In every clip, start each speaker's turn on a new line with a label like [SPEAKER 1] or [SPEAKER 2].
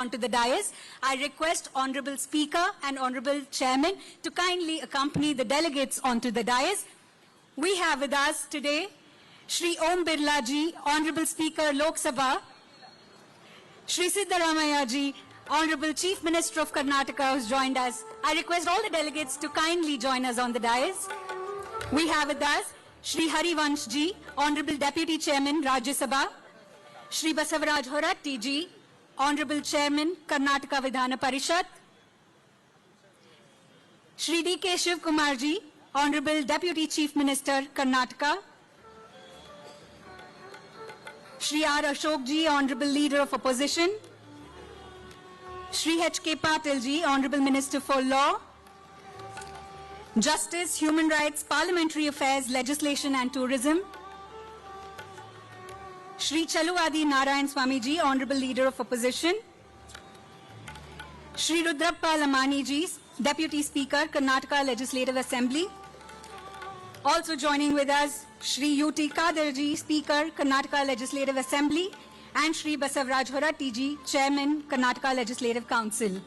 [SPEAKER 1] onto the dais. I request Honorable Speaker and Honorable Chairman to kindly accompany the delegates onto the dais. We have with us today Shri Om Birla Ji, Honorable Speaker Lok Sabha, Shri Siddaramaiah Ji, Honorable Chief Minister of Karnataka, who's joined us. I request all the delegates to kindly join us on the dais. We have with us Shri Harivansh Ji, Honorable Deputy Chairman Rajya Sabha, Shri Basavaraj Horatti Ji, Honorable Chairman Karnataka Vidhana Parishad, Shri D.K. Shiv Kumar Ji, Honorable Deputy Chief Minister Karnataka, Shri R. Ashok Ji, Honorable Leader of Opposition, Shri H.K. Patil Ji, Honorable Minister for Law, Justice, Human Rights, Parliamentary Affairs, Legislation and Tourism, Shri Chaluvadi Narayan Swami Ji, Honorable Leader of Opposition, Shri Rudrappa Lamani Ji, Deputy Speaker, Karnataka Legislative Assembly. Also joining with us, Shri U.T. Kadir Ji, Speaker, Karnataka Legislative Assembly, and Shri Basavaraj Horatti Ji, Chairman, Karnataka Legislative Council.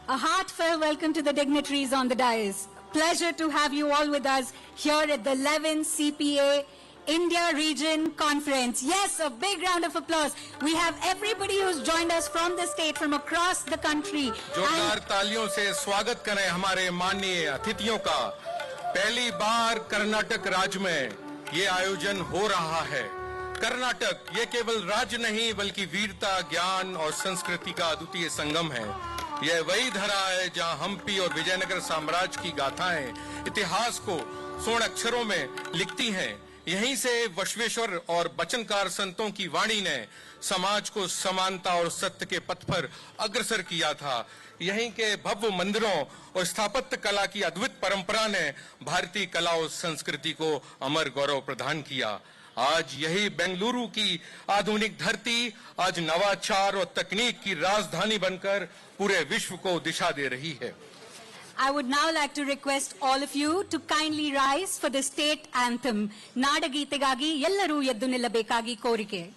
[SPEAKER 1] A heartfelt welcome to the dignitaries on the dais. Pleasure to have you all with us here at the 11th CPA India Region Conference. Yes, a big round of applause. We have everybody who's joined us from the state, from across the country.
[SPEAKER 2] जोरदार तालियों से स्वागत करें हमारे माननीय अतिथियों का। पहली बार कर्नाटक राज्य में ये आयोजन हो रहा है। कर्नाटक ये केवल राज्य नहीं बल्कि वीरता, ज्ञान और संस्कृति का अद्वितीय संगम है। यह वही धरा है जहां हम्पी और विजयनगर साम्राज्य की गाथाएं इतिहास को स्वर्ण अक्षरों में लिखती हैं। यहीं से बसवेश्वर और वचनकार संतों की वाणी ने समाज को समानता और सत्य के पथ पर अग्रसर किया था। यहीं के भव्य मंदिरों और स्थापत्य कला की अद्भुत परंपरा ने भारतीय कला और संस्कृति को अमर गौरव प्रदान किया। आज यही बेंगलुरु की आधुनिक धरती आज नवाचार और तकनीक की राजधानी बनकर पूरे विश्व को दिशा दे रही है।
[SPEAKER 1] I would now like to request all of you to kindly rise for the state anthem. Nadageetegagi ellaru eddu nillabekagi korike.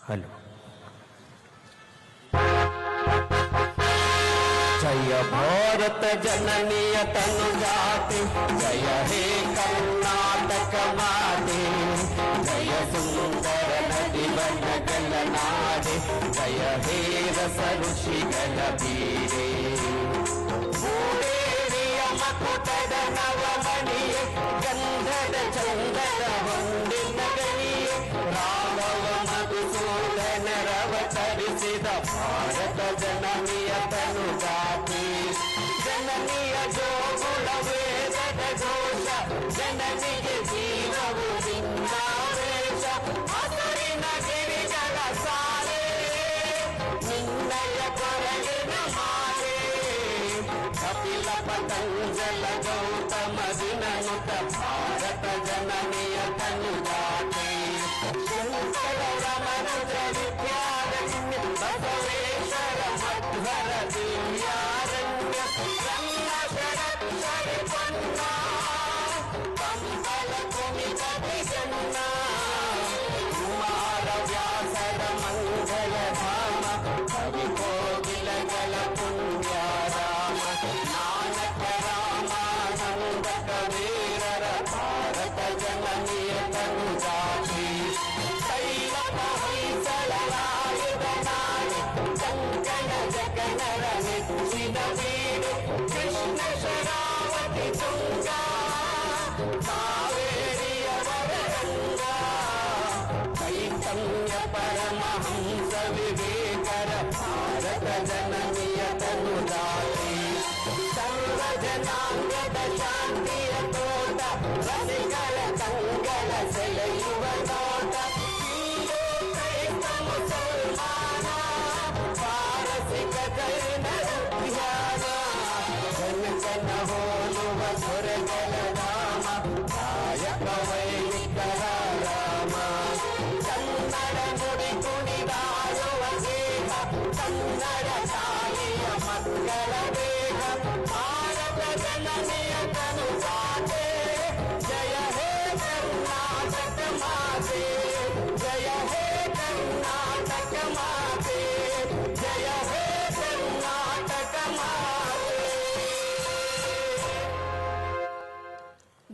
[SPEAKER 3] Hello. जय भारत जननीय तनुजाते, जय हे कर्नाटक माते, जय सुंदर नदी वनगल नाडे, जय हे रस ऋषिगल बीरे। भूरेरिय मकुटद नवमणिये, गंधद चंदन वंदित गणिये, राघव मधुसूदन रवतरिसिद भारत जननीय तनुजाते। जननीय जो गुण वेद घोष, जननीय जीवವು ಭಿನ್ನಾವೇಶ, ಹಸುರಿನ ಗಿರಿಗಳ ಸಾಲೆ, ನಿನ್ನಯ ಕೊರಗಿನ ಮಾಲೆ, ಕಪಿಲ ಪತಂಜಲ ಗೌತಮ ದಿನನುತ ಭಾರತ ಜನನಿಯ ತನುಜಾತೆ। ಶಂಕರ ರಮನುಜ ವಿದ್ಯಾರಣ್ಯ, ಬಸವೇಶ್ವರ ಮಧ್ವರ ದಿವ್ಯಾರಣ್ಯ, ರನ್ನ ಶರತ್ಸರಿ ಪನ್ನ, ಕಂಬಲ ಕುಮಿತ ವಿಜನ್ನ, ಕುಮಾರ ವ್ಯಾಸರ ಮಂಗಲ ಧಾಮ, ಕವಿ ಕೋಗಿಲಗಳ ಪುಣ್ಯಾರಾಮ, ನಾನಕ ರಾಮಾನಂದ ಕವೀರರ ಭಾರತ ಜನನಿಯ ತನುಜಾತಿ। ಶೈಲಪ ಹೊಯ್ಸಳರಾಯದ ನಾಡಿ, ಕಂಕಣ ಜಗನರ ನೆಚ್ಚಿನ ವೀಡು, ಕೃಷ್ಣ ಶರಾವತಿ ತುಂಗ, ಕಾವೇರಿಯವರ ರಂಗ, ಚೈತನ್ಯ ಪರಮಹಂಸ ವಿವೇಕರ ಭಾರತ ಜನನಿಯ ತನುಜಾತಿ। ಸರ್ವ ಜನಾಂಗದ ಶಾಂತಿಯ ತೋಟ, ರಸಿಗಳ ಕಂಗಳ ಸೆಳೆಯುವ ನೋಟ, ಹಿಂದೂ ಕ್ರೈಸ್ತ ಮುಸಲ್ಮಾನ, ಪಾರಸಿಕ ಜೈನರ ಧ್ಯಾನ, ಜನಕನ ಹೋಲುವ ಸ್ವರಗಳ ಧಾಮ, ಕಾಯಕ ವೈದಿಕರ ರಾಮ, ಕನ್ನಡ ನುಡಿ ಕುಣಿದಾಡುವ ದೇಹ, ಕನ್ನಡ ತಾಯಿಯ ಮಕ್ಕಳ ದೇಹ, ಭಾರತ ಜನನಿಯ ತನುಜಾತೆ।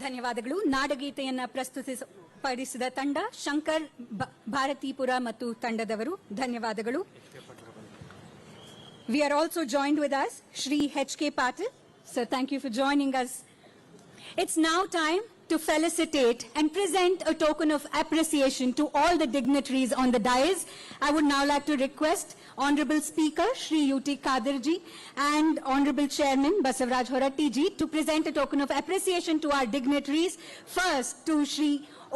[SPEAKER 1] ಧನ್ಯವಾದಗಳು. ನಾಡಗೀತೆಯನ್ನ ಪ್ರಸ್ತುತಪಡಿಸಿದ ತಂಡ ಶಂಕರ್ ಭಾರತೀಪುರ ಮತ್ತು ತಂಡದವರು ಧನ್ಯವಾದಗಳು. We are also joined with us Shri H.K. Patil. Sir, thank you for joining us. It's now time to felicitate and present a token of appreciation to all the dignitaries on the dais. I would now like to request Honorable Speaker Shri U.T. Kadirji and Honorable Chairman Basavaraj Horatti ji to present a token of appreciation to our dignitaries. First to Shri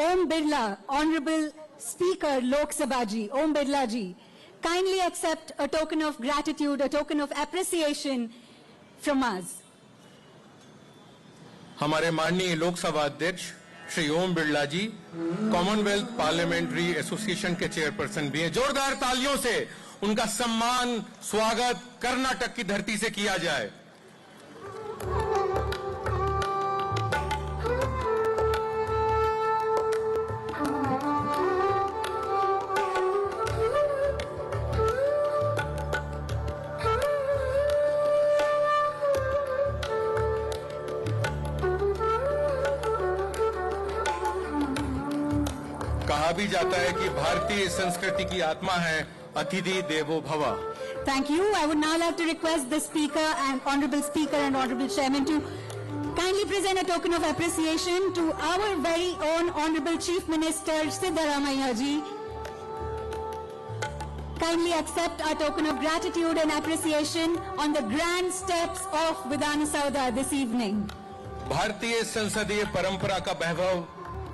[SPEAKER 1] Om Birla, Honorable Speaker Lok Sabha ji, Om Birla ji. Kindly accept a token of gratitude, a token of appreciation from us.
[SPEAKER 2] हमारे माननीय लोकसभा अध्यक्ष श्री ओम बिरला जी Commonwealth parliamentary association के chairperson भी हैं. जोरदार तालियों से उनका सम्मान स्वागत कर्नाटक की धरती से किया जाए. कहा भी जाता है कि भारतीय संस्कृति की आत्मा है अतिथि देवो भव.
[SPEAKER 1] Thank you. I would now like to request the Speaker and Honorable Speaker and Honorable Chairman to kindly present a token of appreciation to our very own Honorable Chief Minister Siddaramaiah ji. Kindly accept our token of gratitude and appreciation on the grand steps of Vidhana Saudha this evening.
[SPEAKER 2] भारतीय संसदीय परंपरा का वैभव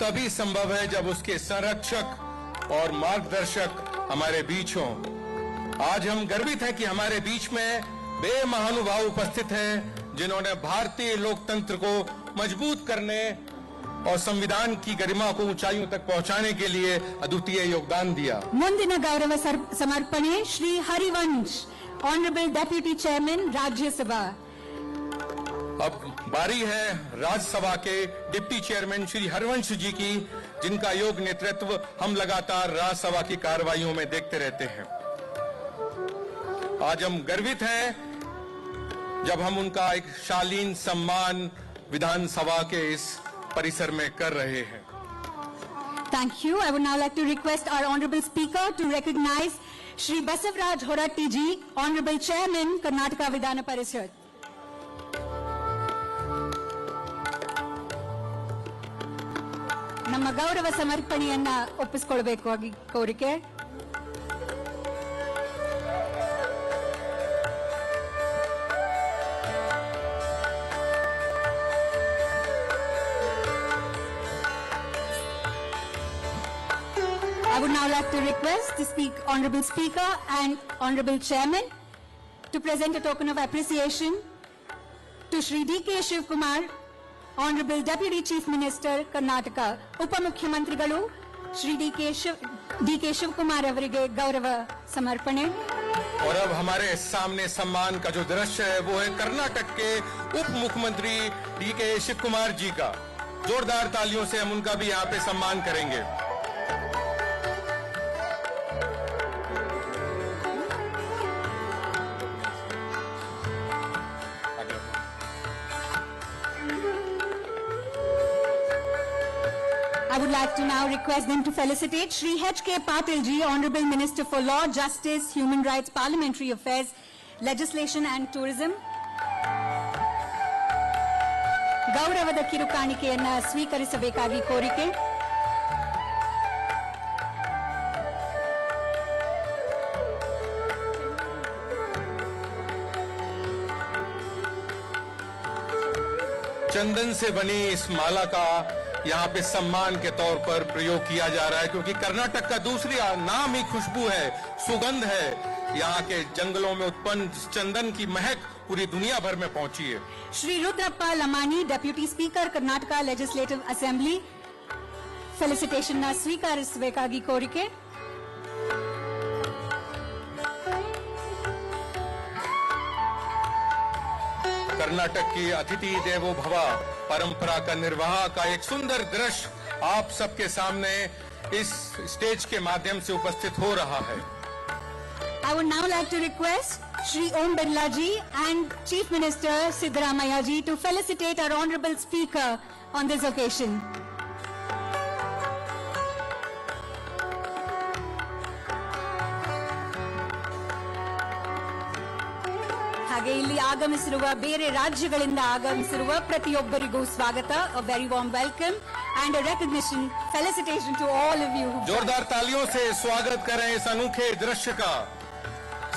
[SPEAKER 2] तभी संभव है जब उसके संरक्षक और मार्गदर्शक हमारे बीच हों. आज हम गर्वित हैं कि हमारे बीच में वे महानुभाव उपस्थित हैं जिन्होंने भारतीय लोकतंत्र को मजबूत करने और संविधान की गरिमा को ऊंचाइयों तक पहुंचाने के लिए अद्वितीय योगदान दिया.
[SPEAKER 1] ಮುಂದಿನ ಗೌರವ ಸಮರ್ಪಣೆ Shri Harivansh, Honorable Deputy Chairman Rajya Sabha.
[SPEAKER 2] अब बारी है राज्यसभा के डिप्टी चेयरमैन श्री हरिवंश जी की, जिनका योग नेतृत्व हम लगातार राज्यसभा की कार्रवाइयों में देखते रहते हैं. आज हम गर्वित हैं जब हम उनका एक शालीन सम्मान विधानसभा के इस परिसर में कर रहे हैं.
[SPEAKER 1] Thank you. I would now like to request our Honorable Speaker to recognize Shri Basavaraj Horatti ji, Honorable Chairman, Karnataka Vidhana Parishad. ನಮ್ಮ ಗೌರವ ಸಮರ್ಪಣೆಯನ್ನ ಒಪ್ಪಿಸಿಕೊಳ್ಳಬೇಕಾಗಿ ಕೋರಿಕೆ. I would now like to request the Honorable Speaker and Honorable Chairman to present a token of appreciation to Shri D.K. Shiv Kumar, Honorable Deputy Chief Minister, Karnataka. ಉಪಮುಖ್ಯಮಂತ್ರಿಗಳು ಶ್ರೀ ಡಿ.ಕೆ. ಶಿವಕುಮಾರ್ ಅವರಿಗೆ ಗೌರವ ಸಮರ್ಪಣೆ.
[SPEAKER 2] और अब हमारे सामने सम्मान का जो दृश्य है वो है कर्नाटक के उप मुख्यमंत्री डी.के. शिव कुमार जी का. जोरदार तालियों से हम उनका भी यहाँ पे सम्मान करेंगे.
[SPEAKER 1] I would like to now request them to felicitate Shri H.K. Patil ji, Honorable Minister for Law, Justice, Human Rights, Parliamentary Affairs, Legislation and Tourism. ಗೌರವದ ಕಿರುಕಾಣಿಕೆಯನ್ನ ಸ್ವೀಕರಿಸಬೇಕಾಗಿ ಕೋರಿಕೆ.
[SPEAKER 2] चंदन से बनी इस माला का यहाँ पे सम्मान के तौर पर प्रयोग किया जा रहा है, क्योंकि कर्नाटक का दूसरी नाम ही खुशबू है, सुगंध है. यहाँ के जंगलों में उत्पन्न चंदन की महक पूरी दुनिया भर में पहुंची है.
[SPEAKER 1] Shri Rudrappa Lamani, Deputy Speaker, Karnataka Legislative Assembly, felicitation na ಸ್ವೀಕರಿಸಬೇಕಾಗಿ ಕೋರಿಕೆ.
[SPEAKER 2] कर्नाटक की अतिथि देवो भव परंपरा का निर्वाह का एक सुंदर दृश्य आप सबके सामने इस स्टेज के माध्यम से उपस्थित हो रहा है.
[SPEAKER 1] I would now like to request Shri Om Birla ji and Chief Minister Siddaramaiah ji to felicitate our Honorable Speaker on this occasion. ಹಾಗೆ ಇಲ್ಲಿ ಆಗಮಿಸಿರುವ ಬೇರೆ ರಾಜ್ಯಗಳಿಂದ ಆಗಮಿಸಿರುವ ಪ್ರತಿಯೊಬ್ಬರಿಗೂ ಸ್ವಾಗತ, a very warm welcome and a recognition, felicitation to all of you.
[SPEAKER 2] जोरदार तालियों से स्वागत करें इस अनोखे दृश्य का।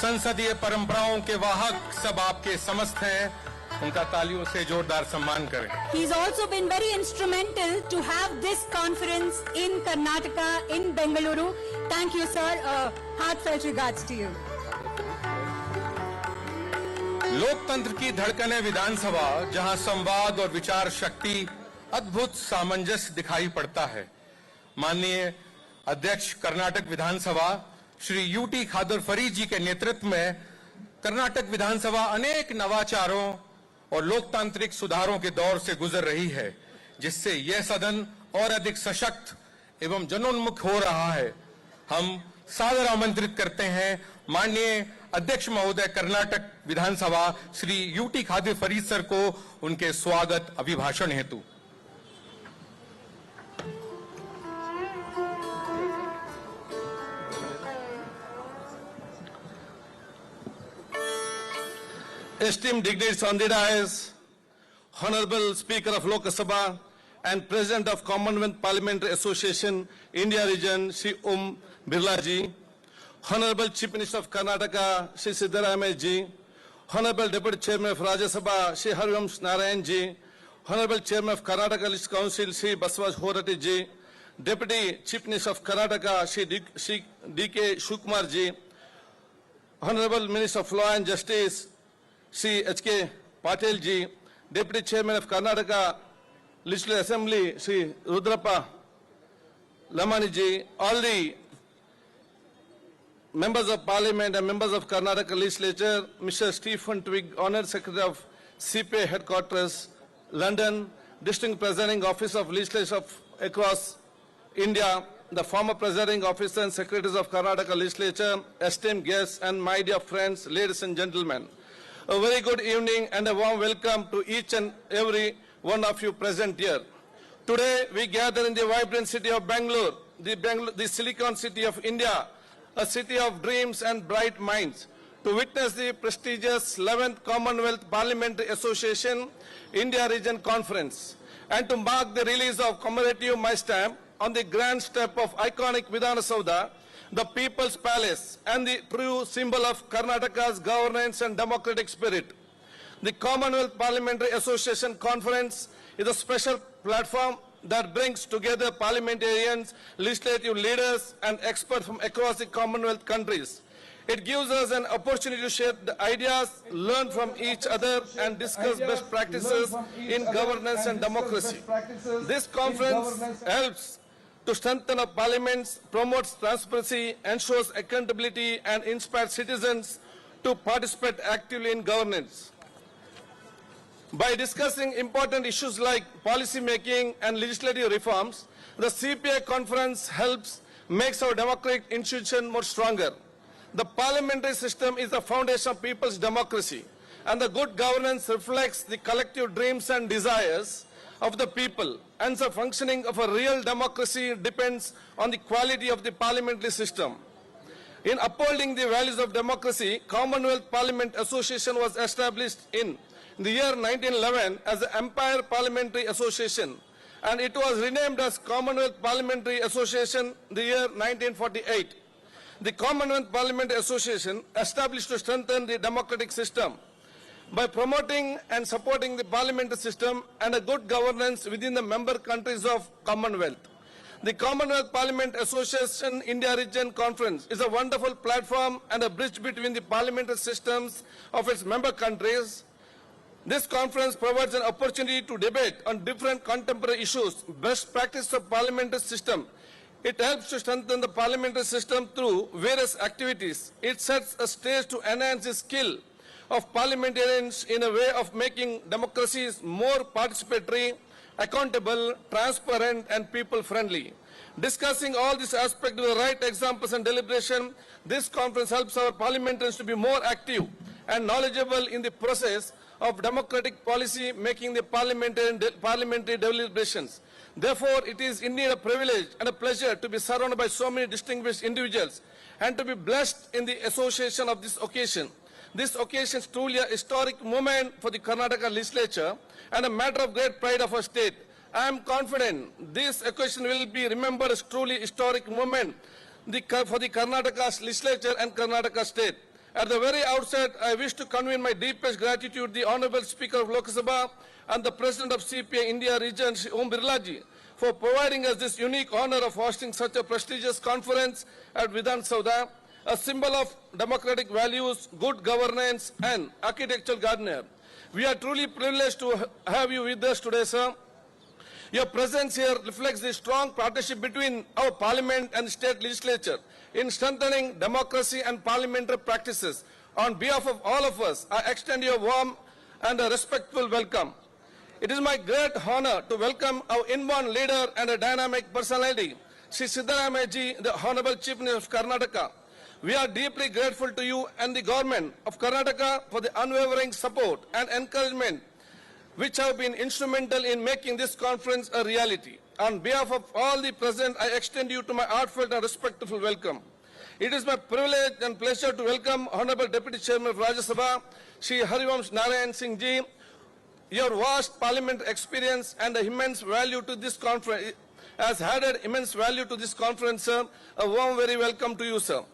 [SPEAKER 2] संसदीय परंपराओं के वाहक सब आपके समस्त हैं, उनका तालियों से जोरदार सम्मान करें।
[SPEAKER 1] He's also been very instrumental to have this conference in Karnataka, in Bengaluru. Thank you, sir. Heartfelt regards to you.
[SPEAKER 2] लोकतंत्र की धड़कने विधानसभा, जहां संवाद और विचार शक्ति अद्भुत सामंजस्य दिखाई पड़ता है। माननीय अध्यक्ष कर्नाटक विधानसभा श्री यूटी खादर फरीद जी के नेतृत्व में कर्नाटक विधानसभा अनेक नवाचारों और लोकतांत्रिक सुधारों के दौर से गुजर रही है, जिससे यह सदन और अधिक सशक्त एवं जनोन्मुख हो रहा है। हम सादर आमंत्रित करते हैं माननीय अध्यक्ष महोदय कर्नाटक विधानसभा श्री यूटी खादर फरीद सर को उनके स्वागत अभिभाषण हेतु।
[SPEAKER 4] Esteemed dignitaries on the dais, Honorable Speaker of Lok Sabha and President of Commonwealth Parliamentary Association, India Region, Shri Om Birla ji, Honorable Chief Minister of Karnataka, Shri Siddaramaiah ji, Honorable Deputy Chairman of Rajya Sabha, Shri Harivansh Narayan ji, Honorable Chairman of Karnataka Legislative Council, Shri Basavaraj Horati ji, Deputy Chief Minister of Karnataka, Shri D.K. Shivakumar ji, Honorable Minister of Law and Justice, Shri H.K. Patel ji, Deputy Chairman of Karnataka Legislative Assembly, Shri Rudrappa Lamani ji, all the Members of Parliament and Members of Karnataka Legislature, Mr. Stephen Twigg, Honorary Secretary of CPA Headquarters, London, Distinguished Presiding Officer of Legislature across India, the former Presiding Officer and Secretaries of Karnataka Legislature, esteemed guests and my dear friends, ladies and gentlemen. A very good evening and a warm welcome to each and every one of you present here. Today we gather in the vibrant city of Bangalore, the Silicon City of India, a city of dreams and bright minds, to witness the prestigious 11th Commonwealth Parliamentary Association India Region Conference and to mark the release of commemorative my stamp on the grand step of iconic Vidhana Soudha, the People's Palace, and the true symbol of Karnataka's governance and democratic spirit. The Commonwealth Parliamentary Association Conference is a special platform that brings together parliamentarians, legislative leaders, and experts from across the Commonwealth countries. It gives us an opportunity to share the ideas, learn from each other, and discuss best practices in governance and democracy. This conference helps to strengthen our parliaments, promotes transparency, ensures accountability, and inspires citizens to participate actively in governance. By discussing important issues like policy making and legislative reforms, the CPA conference helps makes our democratic institution more stronger. The parliamentary system is the foundation of people's democracy, and the good governance reflects the collective dreams and desires of the people, and the functioning of a real democracy depends on the quality of the parliamentary system. In upholding the values of democracy, Commonwealth Parliament Association was established in the year 1911 as the Empire Parliamentary Association, and it was renamed as Commonwealth Parliamentary Association the year 1948. The Commonwealth Parliamentary Association established to strengthen the democratic system by promoting and supporting the parliamentary system and a good governance within the member countries of Commonwealth. The Commonwealth Parliament Association India Region Conference is a wonderful platform and a bridge between the parliamentary systems of its member countries. This conference provides an opportunity to debate on different contemporary issues, best practice of parliamentary system. It helps to strengthen the parliamentary system through various activities. It sets a stage to enhance the skill of parliamentarians in a way of making democracies more participatory, accountable, transparent, and people-friendly. Discussing all these aspects with the right examples and deliberation, this conference helps our parliamentarians to be more active and knowledgeable in the process of democratic policy making the parliamentary deliberations. Therefore, it is indeed a privilege and a pleasure to be surrounded by so many distinguished individuals and to be blessed in the association of this occasion. This occasion is truly a historic moment for the Karnataka legislature and a matter of great pride of our state. I am confident this occasion will be remembered as truly historic moment for the Karnataka legislature and Karnataka state. At the very outset, I wish to convey my deepest gratitude to the Honorable Speaker of Lok Sabha and the President of CPI India region, Shri Om Birla Ji, for providing us this unique honor of hosting such a prestigious conference at Vidhan Soudha, a symbol of democratic values, good governance, and architectural gardener. We are truly privileged to have you with us today, sir. Your presence here reflects the strong partnership between our parliament and state legislature in strengthening democracy and parliamentary practices. On behalf of all of us, I extend you a warm and a respectful welcome. It is my great honor to welcome our inborn leader and a dynamic personality, Shri Siddaramaiah Ji, the Honorable Chief Minister of Karnataka. We are deeply grateful to you and the government of Karnataka for the unwavering support and encouragement which have been instrumental in making this conference a reality. On behalf of all the present, I extend you to my heartfelt and respectful welcome. It is my privilege and pleasure to welcome Honorable Deputy Chairman of Rajya Sabha, Shri Harivansh Narayan Singh Ji. Your vast parliamentary experience and the immense value to this conference has added immense value to this conference, sir. A warm very welcome to you, sir.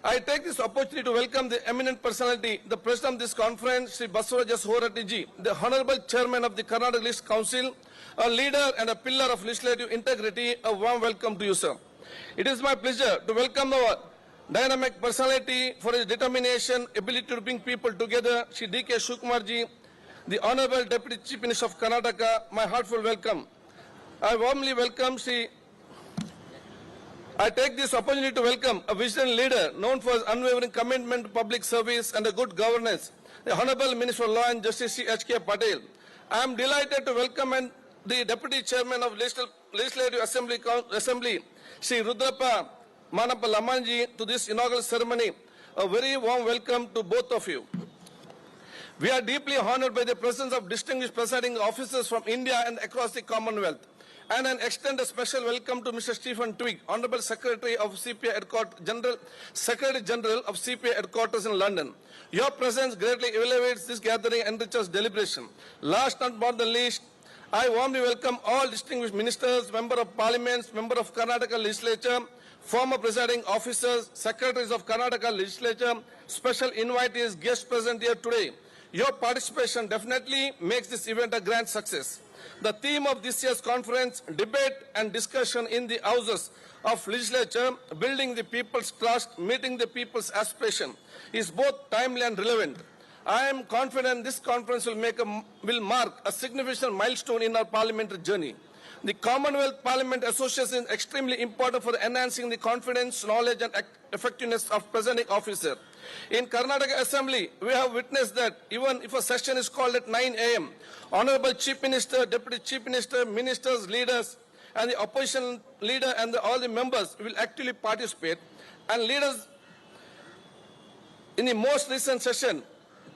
[SPEAKER 4] I take this opportunity to welcome the eminent personality, the President of this conference, Shri Basavaraja Horanatti Ji, the Honorable Chairman of the Karnataka Legislative Council, a leader and a pillar of legislative integrity. A warm welcome to you, sir. It is my pleasure to welcome our dynamic personality for his determination, ability to bring people together, Shri D.K. Shivakumar Ji, the Honorable Deputy Chief Minister of Karnataka. My heartfelt welcome. I warmly welcome I take this opportunity to welcome a visionary leader known for his unwavering commitment to public service and a good governance, the Honorable Minister of Law and Justice, Shri H.K. Patel. I am delighted to welcome the Deputy Chairman of Legislative Assembly, Shri Rudrappa Manappa Lamanji, to this inaugural ceremony. A very warm welcome to both of you. We are deeply honored by the presence of distinguished presiding officers from India and across the Commonwealth. And I extend a special welcome to Mr. Stephen Twigg, Honorable Secretary of CPI Headquarters, Secretary General of CPI Headquarters in London. Your presence greatly elevates this gathering and enriches deliberation. Last but not the least, I warmly welcome all distinguished ministers, Member of Parliament, Member of Karnataka Legislature, former presiding officers, secretaries of Karnataka Legislature, special invitees, guests present here today. Your participation definitely makes this event a grand success. The theme of this year's conference, debate and discussion in the houses of legislature, building the people's trust, meeting the people's aspiration, is both timely and relevant. I am confident this conference will mark a significant milestone in our parliamentary journey. The Commonwealth Parliament Association is extremely important for enhancing the confidence, knowledge and effectiveness of presiding officer. In Karnataka Assembly, we have witnessed that even if a session is called at 9 a.m., Honorable Chief Minister, Deputy Chief Minister, Ministers, leaders, and the opposition leader and all the members will actively participate. And leaders, in the most recent session,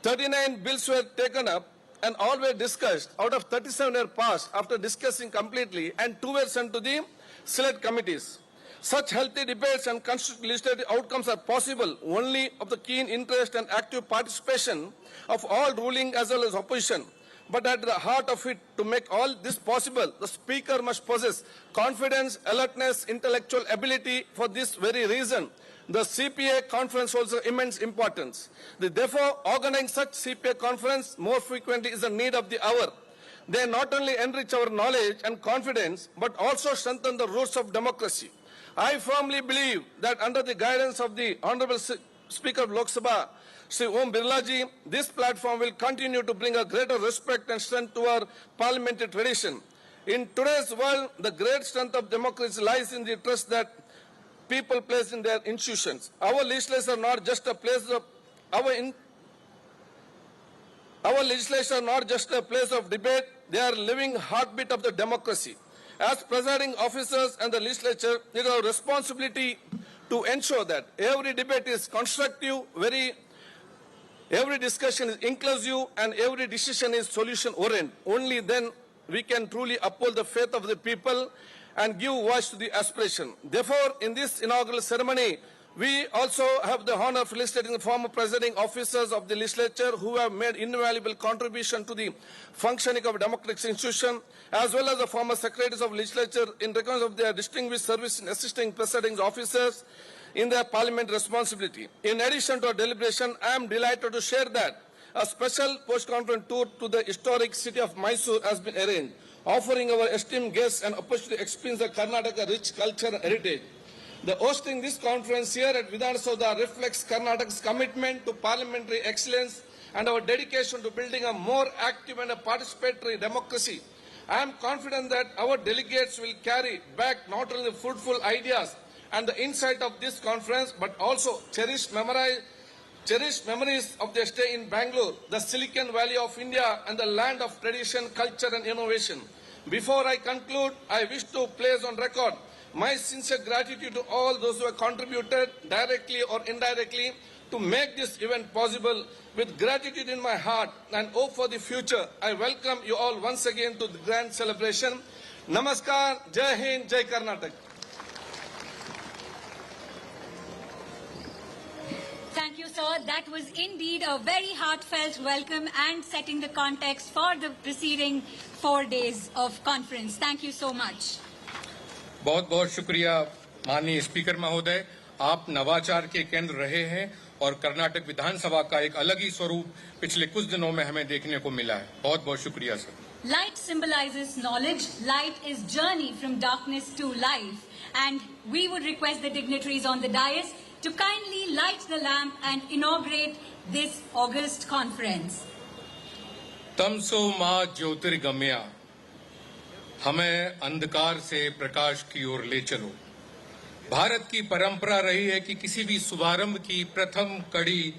[SPEAKER 4] 39 bills were taken up and all were discussed. Out of 37 were passed after discussing completely, and 2 were sent to the select committees. Such healthy debates and constructive legislative outcomes are possible only of the keen interest and active participation of all ruling as well as opposition. But at the heart of it, to make all this possible, the Speaker must possess confidence, alertness, intellectual ability. For this very reason, the CPA conference holds immense importance. Therefore, organizing such CPA conference more frequently is a need of the hour. They not only enrich our knowledge and confidence, but also strengthen the roots of democracy. I firmly believe that under the guidance of the Honorable Speaker of Lok Sabha, Shri Om Birla Ji, this platform will continue to bring a greater respect and strength to our parliamentary tradition. In today's world, the great strength of democracy lies in the trust that people place in their institutions. Our legislators are not just a place of Our legislature are not just a place of debate, they are living heartbeat of the democracy. As presiding officers and the legislature, it is our responsibility to ensure that every debate is constructive, every discussion is inclusive, and every decision is solution-oriented. Only then we can truly uphold the faith of the people and give voice to the aspiration. Therefore, in this inaugural ceremony, we also have the honor of felicitating the former presiding officers of the legislature who have made invaluable contribution to the functioning of a democratic institution, as well as the former secretaries of legislature in recognition of their distinguished service in assisting presiding officers in their parliament responsibility. In addition to our deliberation, I am delighted to share that a special post-conference tour to the historic city of Mysore has been arranged, offering our esteemed guests an opportunity to experience the Karnataka rich culture and heritage. The hosting this conference here at Vidhana Soudha reflects Karnataka's commitment to parliamentary excellence and our dedication to building a more active and a participatory democracy. I am confident that our delegates will carry back not only the fruitful ideas and the insight of this conference, but also cherished memories of their stay in Bangalore, the Silicon Valley of India and the land of tradition, culture and innovation. Before I conclude, I wish to place on record my sincere gratitude to all those who have contributed directly or indirectly to make this event possible. With gratitude in my heart and hope for the future, I welcome you all once again to the grand celebration. Namaskar, Jai Hind, Jai Karnataka.
[SPEAKER 1] Thank you, sir. That was indeed a very heartfelt welcome and setting the context for the preceding 4 days of conference. Thank you so much.
[SPEAKER 2] बहुत बहुत शुक्रिया माननीय speaker महोदय, आप नवाचार के केंद्र रहे हैं और कर्नाटक विधानसभा का एक अलग ही स्वरूप पिछले कुछ दिनों में हमें देखने को मिला है. बहुत बहुत शुक्रिया sir.
[SPEAKER 1] Light symbolizes knowledge. Light is journey from darkness to life. And we would request the dignitaries on the dais to kindly light the lamp and inaugurate this August conference.
[SPEAKER 2] तमसो मां ज्योतिर्गमया, हमें अंधकार से प्रकाश की ओर ले चलो. भारत की परंपरा रही है कि किसी भी शुभारंभ की प्रथम कड़ी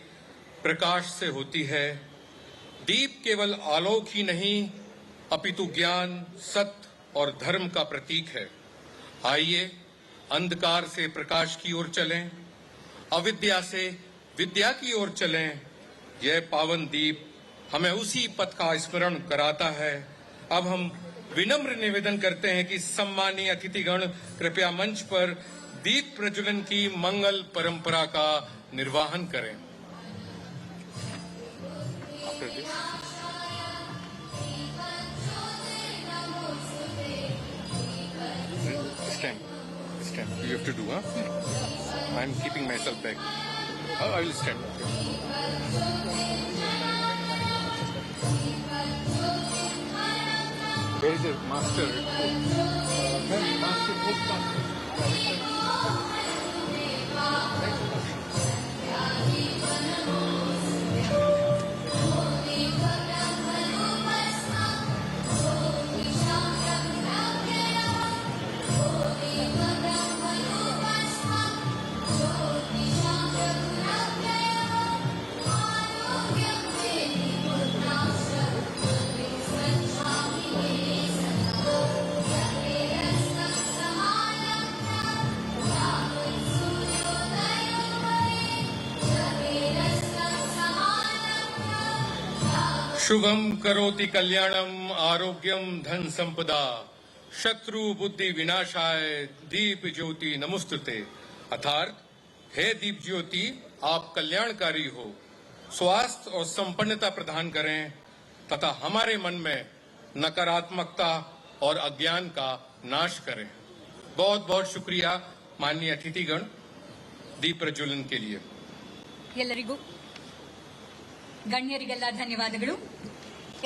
[SPEAKER 2] प्रकाश से होती है. दीप केवल आलोक ही नहीं अपितु ज्ञान, सत्य और धर्म का प्रतीक है. आइए अंधकार से प्रकाश की ओर चलें, अविद्या से विद्या की ओर चलें. यह पावन दीप हमें उसी पथ का स्मरण कराता है. अब हम विनम्र निवेदन करते हैं कि सम्मानीय अतिथिगण कृपया मंच पर दीप प्रज्वलन की मंगल परंपरा का निर्वहन करें. Stand. You have to do, huh? I'm keeping myself back. I will stand. Where is the master? Shubham करोति कल्याणम आरोग्यम धन संपदा शत्रु बुद्धि विनाशाय दीप ज्योति नमोस्तुते. अर्थात हे दीप ज्योति, आप कल्याणकारी हो, स्वास्थ्य और संपन्नता प्रदान करें तथा हमारे मन में नकारात्मकता और अज्ञान का नाश करें. बहुत बहुत शुक्रिया माननीय अतिथिगण दीप प्रज्वलन के लिए.
[SPEAKER 1] ಎಲ್ಲರಿಗೂ ಗಣ್ಯರಿಗೆಲ್ಲ ಧನ್ಯವಾದಗಳು.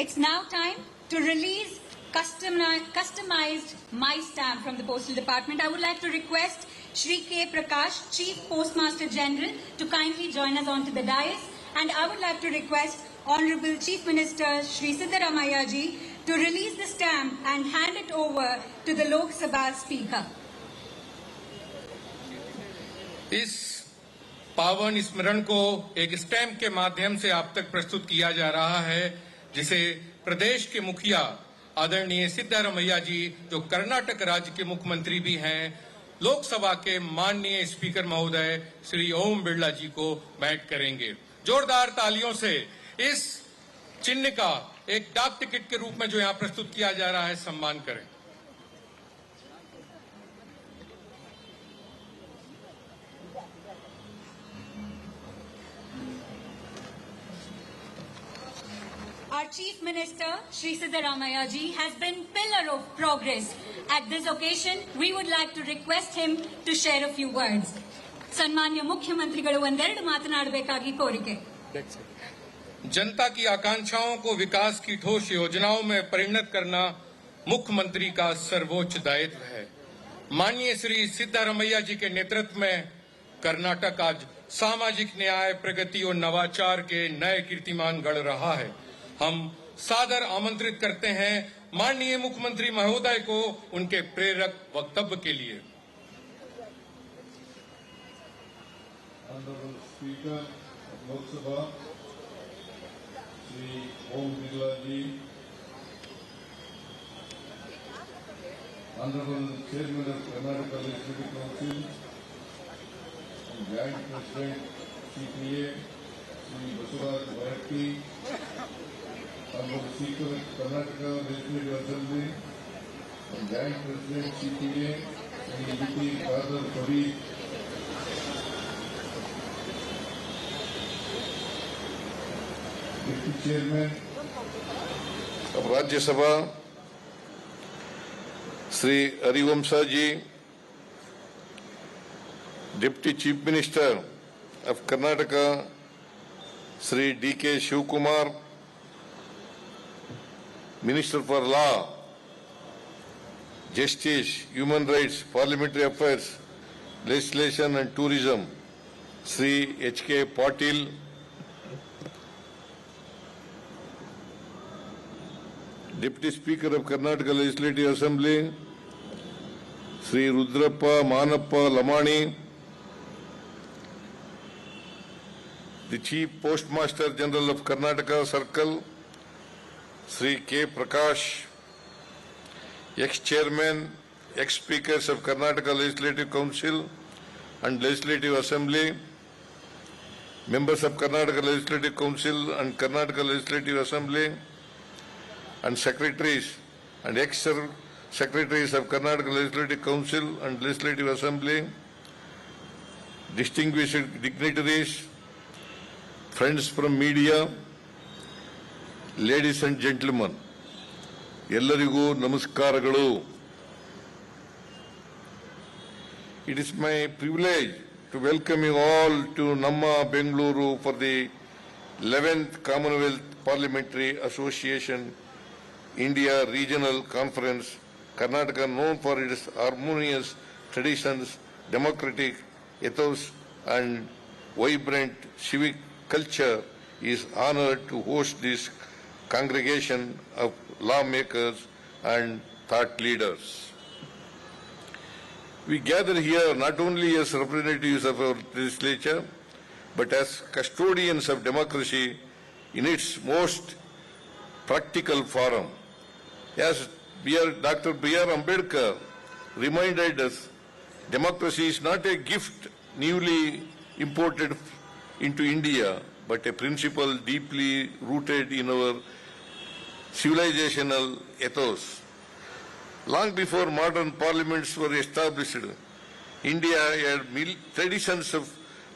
[SPEAKER 1] It's now time to release customized My Stamp from the Postal Department. I would like to request Shri K. Prakash, Chief Postmaster General, to kindly join us onto the dais. And I would like to request Honorable Chief Minister Shri Siddaramaiah ji to release the stamp and hand it over to the Lok Sabha Speaker.
[SPEAKER 2] इस पावन स्मरण को एक stamp के माध्यम से आप तक प्रस्तुत किया जा रहा है. जिसे प्रदेश के मुखिया आदरणीय सिद्धारमैया जी, जो कर्नाटक राज्य के मुख्यमंत्री भी हैं, लोकसभा के माननीय स्पीकर महोदय श्री ओम बिरला जी को भेंट करेंगे। जोरदार तालियों से इस चिन्ह का एक डाक टिकट के रूप में जो यहाँ प्रस्तुत किया जा रहा है, सम्मान करें।
[SPEAKER 1] Our Chief Minister, Shri Siddaramaiah ji, has been pillar of progress. At this occasion, we would like to request him to share a few words. ಸನ್ಮಾನ್ಯ ಮುಖ್ಯಮಂತ್ರಿಗಳು ಒಂದೆರಡು ಮಾತನಾಡಬೇಕಾಗಿ ಕೋರಿಕೆ.
[SPEAKER 2] जनता की आकांक्षाओं को विकास की ठोस योजनाओं में परिणत करना मुख्यमंत्री का सर्वोच्च दायित्व है। माननीय श्री सिद्धारमैया जी के नेतृत्व में कर्नाटक आज सामाजिक न्याय, प्रगति और नवाचार के नए कीर्तिमान गढ़ रहा है। हम सादर आमंत्रित करते हैं माननीय मुख्यमंत्री महोदय को उनके प्रेरक वक्तव्य के लिए।
[SPEAKER 5] Honorable Speaker of Lok Sabha, Shri Om Birla ji, Honorable Chairman of Karnataka Legislative Council, and Joint President CPA, Shri Basuraj Bharati, Honorable Speaker of Karnataka Legislative Assembly, and Joint President CPA, Shri U.P. Khadar Kabir, Deputy Chairman of Rajya Sabha, Sri Harivamsa ji, Deputy Chief Minister of Karnataka, Sri D.K. Shivkumar, Minister for Law, Justice, Human Rights, Parliamentary Affairs, Legislation and Tourism, Sri H.K. Patil, Deputy Speaker of Karnataka Legislative Assembly, Sri Rudrappa Manappa Lamani, the Chief Postmaster General of Karnataka Circle, Sri K. Prakash, ex-chairman, ex-speakers of Karnataka Legislative Council and Legislative Assembly, members of Karnataka Legislative Council and Karnataka Legislative Assembly, and secretaries and ex-secretaries of Karnataka Legislative Council and Legislative Assembly, distinguished dignitaries, friends from media, ladies and gentlemen, ಎಲ್ಲರಿಗೂ ನಮಸ್ಕಾರಗಳು. It is my privilege to welcome you all to Namma Bengaluru for the 11th Commonwealth Parliamentary Association India Regional Conference. Karnataka, known for its harmonious traditions, democratic ethos and vibrant civic culture, is honored to host this congregation of lawmakers and thought leaders. We gather here not only as representatives of our legislature, but as custodians of democracy in its most practical form. As Dr. B.R. Ambedkar reminded us, democracy is not a gift newly imported into India, but a principle deeply rooted in our civilizational ethos. Long before modern parliaments were established, India had traditions of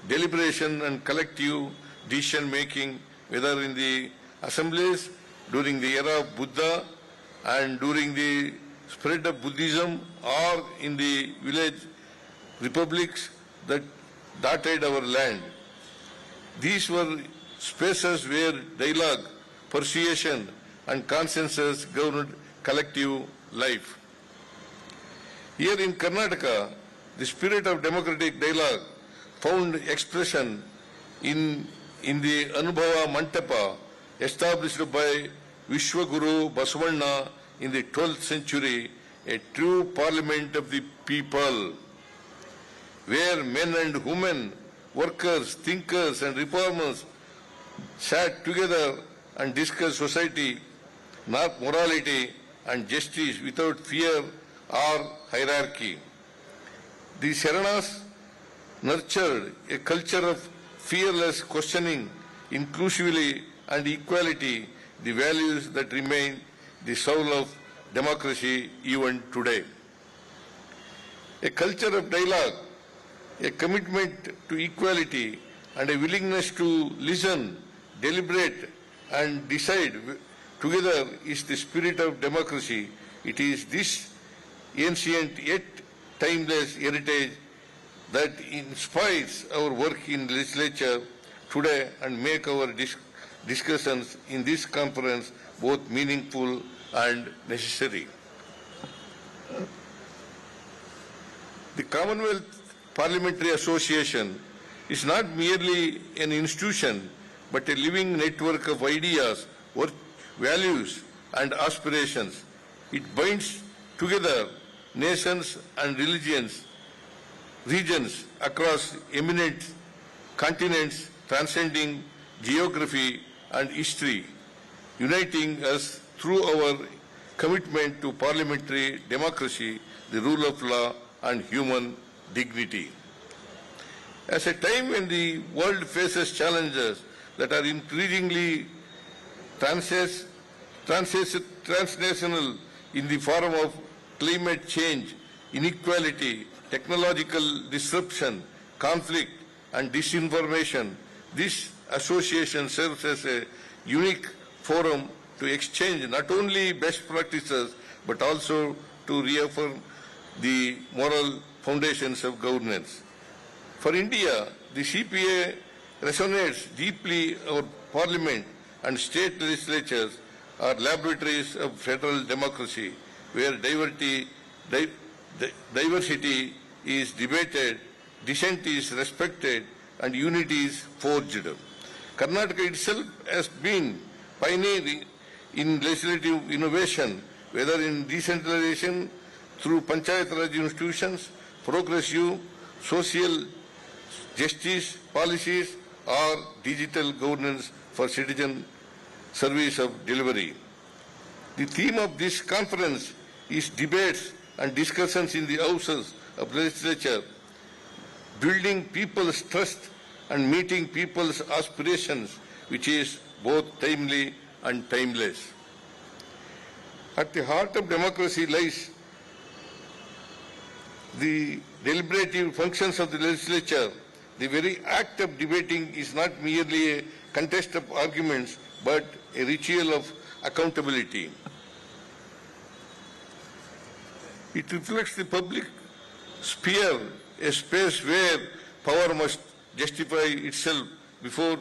[SPEAKER 5] deliberation and collective decision-making, whether in the assemblies, during the era of Buddha, and during the spread of Buddhism, or in the village republics that dotted our land. These were spaces where dialogue, persuasion, and consensus governed collective life. Here in Karnataka, the spirit of democratic dialogue found expression in the Anubhava Mantapa established by Vishwaguru Basavanna in the 12th century, a true parliament of the people, where men and women, workers, thinkers and reformers sat together and discuss society, morality and justice without fear or hierarchy. The Sharanas nurtured a culture of fearless questioning, inclusivity and equality, the values that remain the soul of democracy even today. A culture of dialogue, a commitment to equality and a willingness to listen, deliberate and decide together is the spirit of democracy. It is this ancient yet timeless heritage that inspires our work in legislature today and make our discussions in this conference both meaningful and necessary. The Commonwealth Parliamentary Association is not merely an institution but a living network of ideas, values and aspirations. It binds together nations and regions across eminent continents, transcending geography and history, uniting us through our commitment to parliamentary democracy, the rule of law and human dignity. At a time when the world faces challenges that are increasingly transnational in the form of climate change, inequality, technological disruption, conflict and disinformation, this association serves as a unique forum to exchange not only best practices but also to reaffirm the moral foundations of governance. For India, the CPA resonates deeply. Our parliament and state legislatures are laboratories of federal democracy where diversity is debated, dissent is respected and unity is forged. Karnataka itself has been pioneering in legislative innovation, whether in decentralization through Panchayat Raj institutions, progressive social justice policies or digital governance for citizen service of delivery. The theme of this conference is debates and discussions in the houses of legislature, building people's trust and meeting people's aspirations, which is both timely and timeless. At the heart of democracy lies the deliberative functions of the legislature. The very act of debating is not merely a contest of arguments, but a ritual of accountability. It reflects the public sphere, a space where power must justify itself before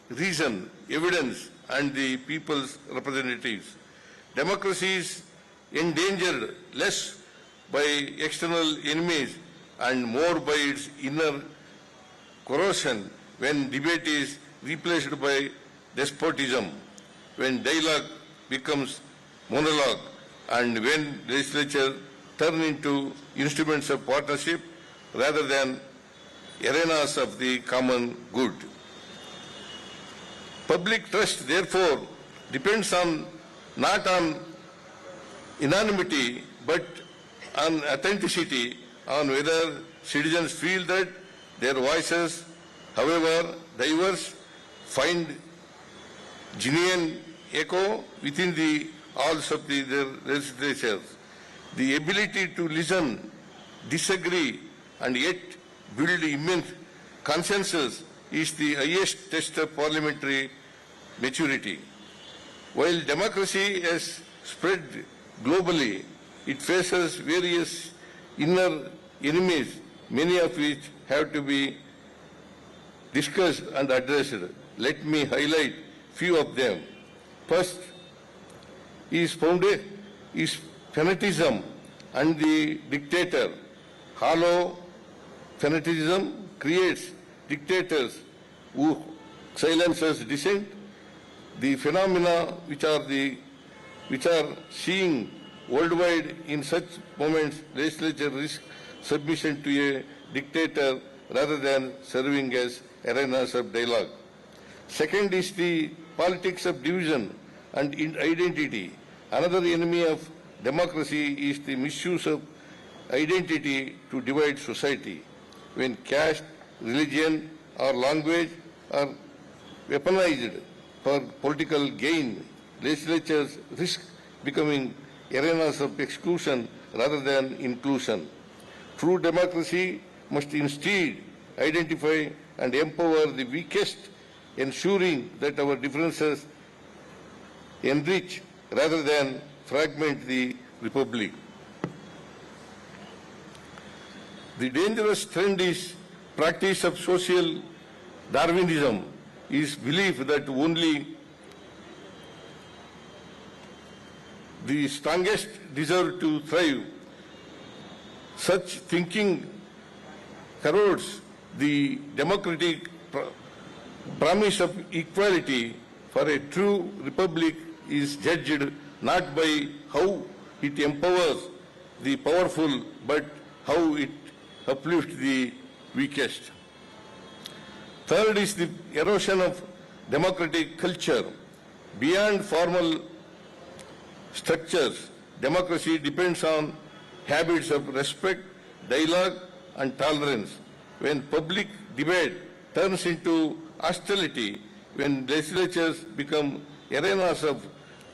[SPEAKER 5] reason, evidence, and the people's representatives. Democracy is endangered less by external enemies and more by its inner corrosion when debate is replaced by despotism, when dialogue becomes monologue, and when legislature turn into instruments of partnership rather than arenas of the common good. Public trust, therefore, depends not on anonymity but on authenticity, on whether citizens feel that their voices, however diverse, find genuine echo within the halls of their legislatures. The ability to listen, disagree, and yet build immense consensus is the highest test of parliamentary maturity. While democracy has spread globally, it faces various inner enemies, many of which have to be discussed and addressed. Let me highlight few of them. First is fanaticism and the dictator. Hollow fanaticism creates dictators who silences dissent. The phenomena which are seeing worldwide in such moments, legislature risks submission to a dictator rather than serving as arenas of dialogue. Second is the politics of division and identity. Another enemy of democracy is the misuse of identity to divide society. When caste, religion, or language are weaponized for political gain, legislatures risk becoming arenas of exclusion rather than inclusion. True democracy must instead identify and empower the weakest, ensuring that our differences enrich rather than fragment the republic. The dangerous trend is practice of social Darwinism, is belief that only the strongest deserve to thrive. Such thinking corrodes the democratic promise of equality, for a true republic is judged not by how it empowers the powerful, but how it uplifts the weakest. Third is the erosion of democratic culture. Beyond formal structures, democracy depends on habits of respect, dialogue, and tolerance. When public debate turns into hostility, when legislatures become arenas of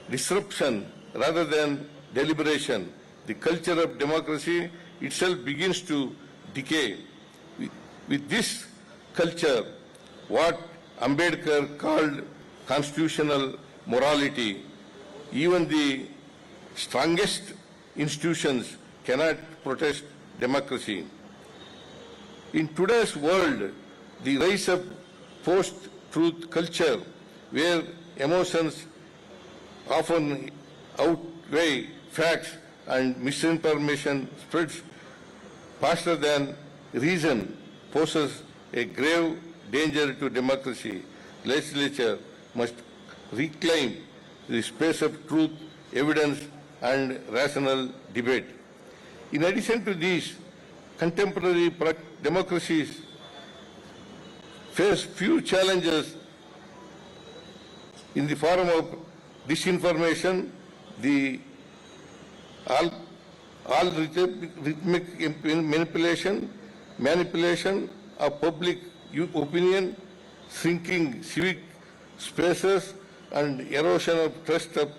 [SPEAKER 5] disruption rather than deliberation, the culture of democracy itself begins to decay. With this culture, what Ambedkar called constitutional morality, even the strongest institutions cannot protest democracy. In today's world, the rise of post-truth culture, where emotions often outweigh facts and misinformation spreads faster than reason, poses a grave danger to democracy. Legislature must reclaim the space of truth, evidence, and rational debate. In addition to these, contemporary democracies face few challenges in the form of disinformation, the algorithmic manipulation of public opinion, shrinking civic spaces, and erosion of trust of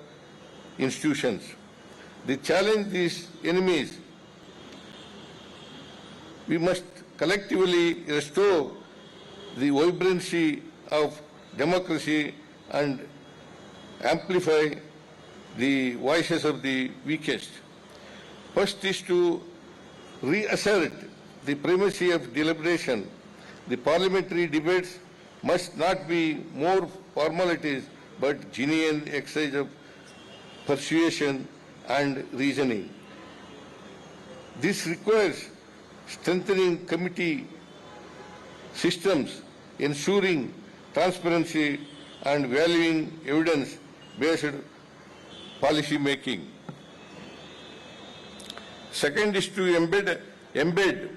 [SPEAKER 5] institutions. To challenge these enemies, we must collectively restore the vibrancy of democracy and amplify the voices of the weakest. First is to reassert the primacy of deliberation. The parliamentary debates must not be more formalities but genuine exercise of persuasion and reasoning. This requires strengthening committee systems, ensuring transparency and valuing evidence-based policy making. Second is to embed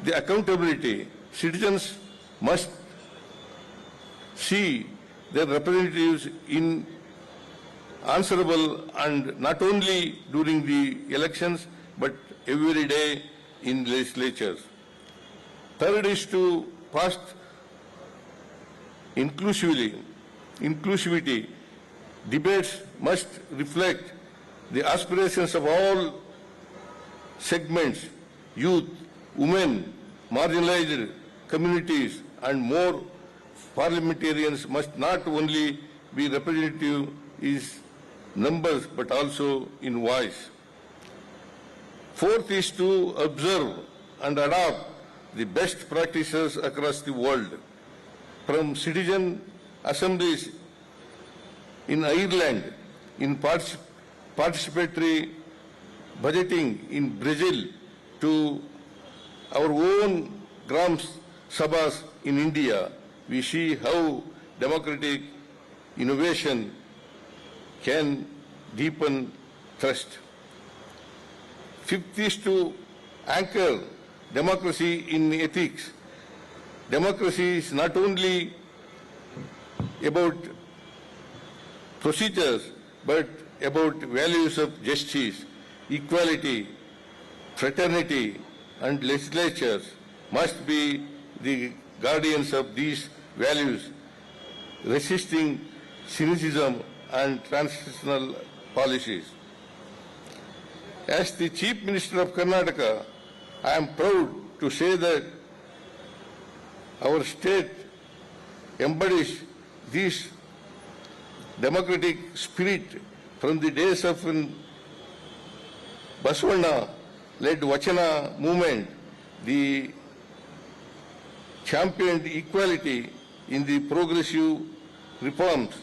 [SPEAKER 5] the accountability. Citizens must see their representatives in answerable, and not only during the elections but every day in legislatures. Third is to foster inclusivity. Debates must reflect the aspirations of all segments: youth, women, marginalized communities, and more. Parliamentarians must not only be representative in numbers but also in voice. Fourth is to observe and adopt the best practices across the world. From citizen assemblies in Ireland, in participatory budgeting in Brazil, to our own Gram Sabhas in India, we see how democratic innovation can deepen trust. Fifth is to anchor democracy in ethics. Democracy is not only about procedures, but about values of justice, equality, fraternity, and legislatures must be the guardians of these values, resisting cynicism and transnational policies. As the Chief Minister of Karnataka, I am proud to say that our state embodies this democratic spirit from the days of Basavanna-led Vachana movement. The championed equality in the progressive reforms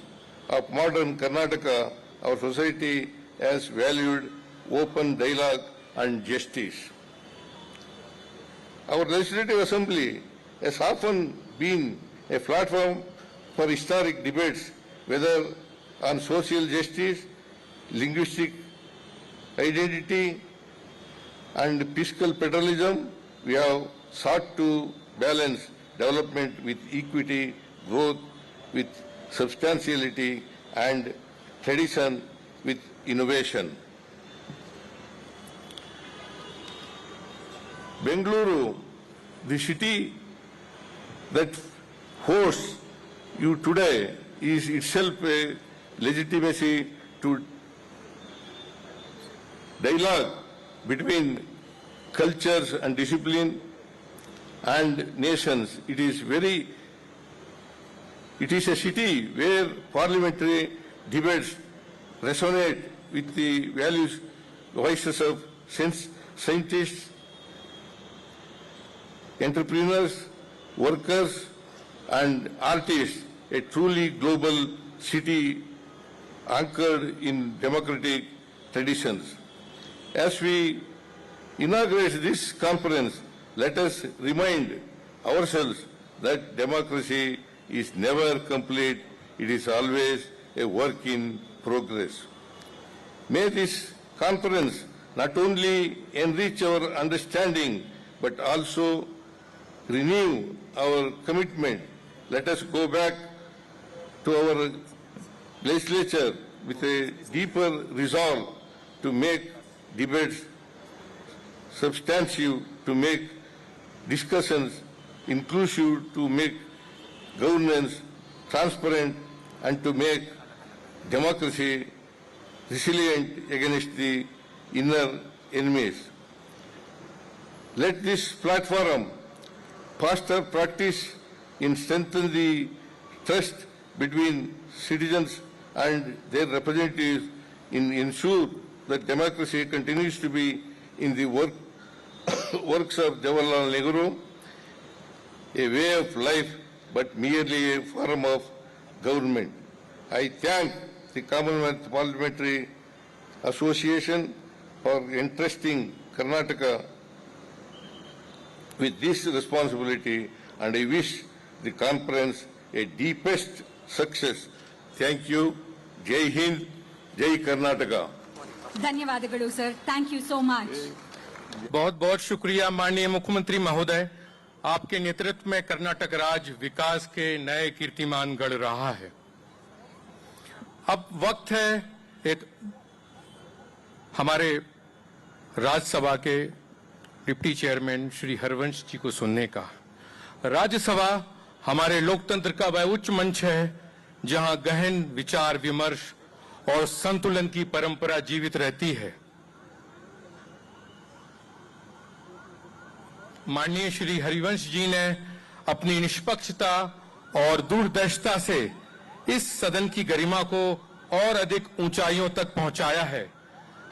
[SPEAKER 5] of modern Karnataka. Our society has valued open dialogue and justice. Our Legislative Assembly has often been a platform for historic debates, whether on social justice, linguistic identity, and fiscal federalism. We have sought to balance development with equity, growth with substantiality, and tradition with innovation. Bengaluru, the city that hosts you today, is itself a legitimacy to dialogue between cultures and discipline and nations. It is a city where parliamentary debates resonate with the voices of scientists, entrepreneurs, workers, and artists, a truly global city anchored in democratic traditions. As we inaugurate this conference, let us remind ourselves that democracy is never complete, it is always a work in progress. May this conference not only enrich our understanding, but also renew our commitment. Let us go back to our legislature with a deeper resolve to make debates substantive, to make discussions inclusive, to make governance transparent, and to make democracy resilient against the inner enemies. Let this platform foster practice in strengthening the trust between citizens and their representatives, in ensure that democracy continues to be in the works of Jawaharlal Nehru, a way of life, but merely a form of government. I thank the Commonwealth Parliamentary Association for entrusting Karnataka with this responsibility, and I wish the conference a deepest success. Thank you. Jai Hind, Jai Karnataka.
[SPEAKER 1] धन्यवादಗಳು sir. Thank you so much.
[SPEAKER 2] बहुत बहुत शुक्रिया माननीय मुख्यमंत्री महोदय. आपके नेतृत्व में कर्नाटक राज्य विकास के नए कीर्तिमान गढ़ रहा है. अब वक्त है एक हमारे राज्यसभा के डिप्टी चेयरमैन श्री हरिवंश जी को सुनने का. राज्यसभा हमारे लोकतंत्र का वह उच्च मंच है जहां गहन विचार विमर्श और संतुलन की परंपरा जीवित रहती है. माननीय श्री हरिवंश जी ने अपनी निष्पक्षता और दूरदर्शिता से इस सदन की गरिमा को और अधिक ऊंचाइयों तक पहुंचाया है.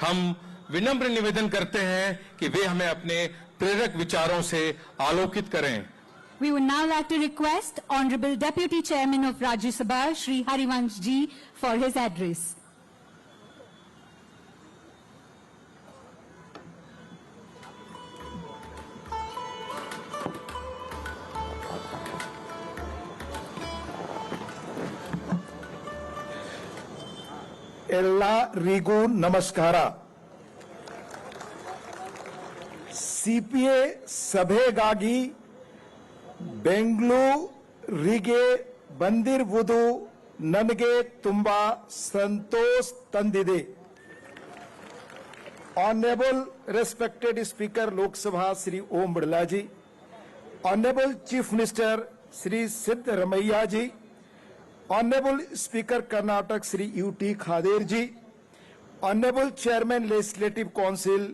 [SPEAKER 2] हम विनम्र निवेदन करते हैं कि वे हमें अपने प्रेरक विचारों से आलोकित करें.
[SPEAKER 1] We would now like to request Honorable Deputy Chairman of Rajya Sabha, Shri Harivansh ji, for his address.
[SPEAKER 6] ಎಲ್ಲರಿಗೂ ನಮಸ್ಕಾರ. ಸಿಪಿಎ ಸಭೆಗಾಗಿ ಬೆಂಗಳೂರಿಗೆ ಬಂದಿರುವುದು ನನಗೆ ತುಂಬಾ ಸಂತೋಷ ತಂದಿದೆ. Honorable respected Speaker Lok Sabha Shri Om Birla ji, Honorable Chief Minister Shri Siddaramaiah ji, Honorable Speaker Karnataka Shri U.T. Khader ji, Honorable Chairman Legislative Council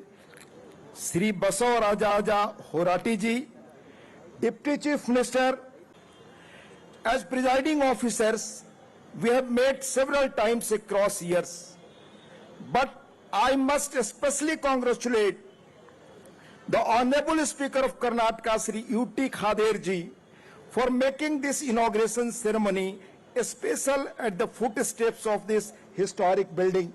[SPEAKER 6] Shri Basavaraja Horati ji, Deputy Chief Minister, as presiding officers, we have met several times across years, but I must especially congratulate the Honorable Speaker of Karnataka, Shri U.T. Khader ji, for making this inauguration ceremony special at the footsteps of this historic building.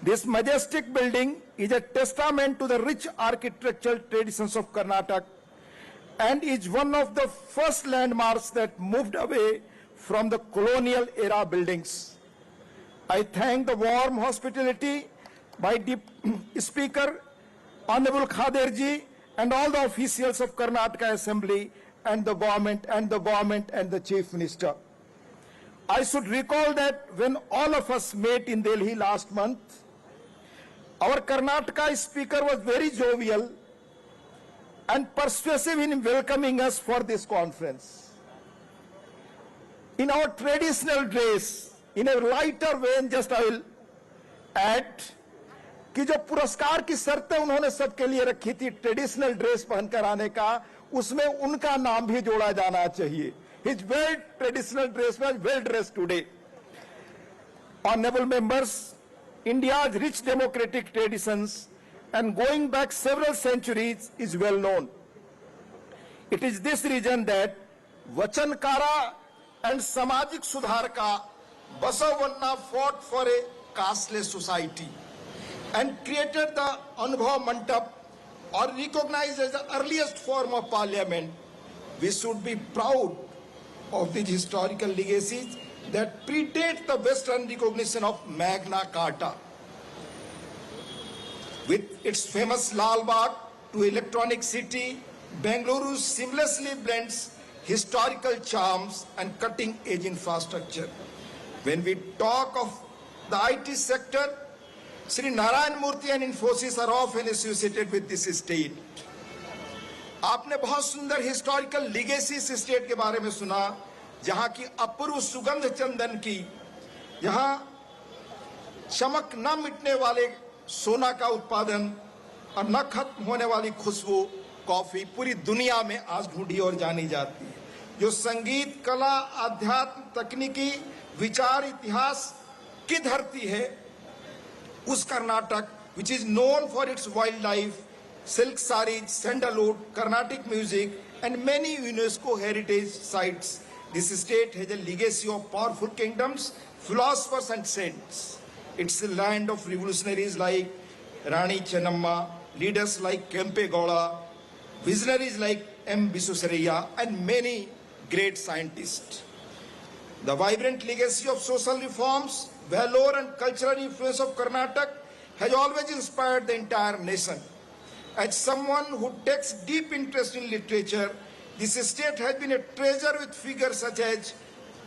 [SPEAKER 6] This majestic building is a testament to the rich architectural traditions of Karnataka and is one of the first landmarks that moved away from the colonial era buildings. I thank the warm hospitality by the Speaker, Honorable Khader ji, and all the officials of Karnataka Assembly and the government and the Chief Minister. I should recall that when all of us met in Delhi last month, our Karnataka Speaker was very jovial and persuasive in welcoming us for this conference. In our traditional dress, in a lighter vein, just I will add कि जो पुरस्कार की शर्तें उन्होंने सबके लिए रखी थी ट्रेडिशनल ड्रेस पहनकर आने का, उसमें उनका नाम भी जोड़ा जाना चाहिए. His well traditional dress was well dressed today. Honorable members, India's rich democratic traditions and going back several centuries is well known. It is this region that Vachankara and Samajik Sudharka Basavanna fought for a casteless society and created the Anubhav Mandap, or recognized as the earliest form of parliament. We should be proud of these historical legacies that predate the Western recognition of Magna Carta. With its famous Lal Bagh to electronic city, Bengaluru seamlessly blends historical charms and cutting-edge infrastructure. When we talk of the IT sector, Sri Narayan Murthy and Infosys are often associated with this state. आपने बहुत सुंदर historical legacy इस state के बारे में सुना, जहां की अपूर्व सुगंध चंदन की, जहां चमक न मिटने वाले सोना का उत्पादन और न खत्म होने वाली खुशबू कॉफी पूरी दुनिया में आज ढूंढी और जानी जाती है. जो संगीत, कला, आध्यात्म, तकनीकी, विचार, इतिहास की धरती है, उस Karnataka, which is known for its wildlife, silk sarees, sandalwood, Carnatic music, and many UNESCO heritage sites. This state has a legacy of powerful kingdoms, philosophers, and saints. It's a land of revolutionaries like Rani Chennamma, leaders like Kempe Gowda, visionaries like M. Visvesvaraya, and many great scientists. The vibrant legacy of social reforms, valor, and cultural influence of Karnataka has always inspired the entire nation. As someone who takes deep interest in literature, this state has been a treasure with figures such as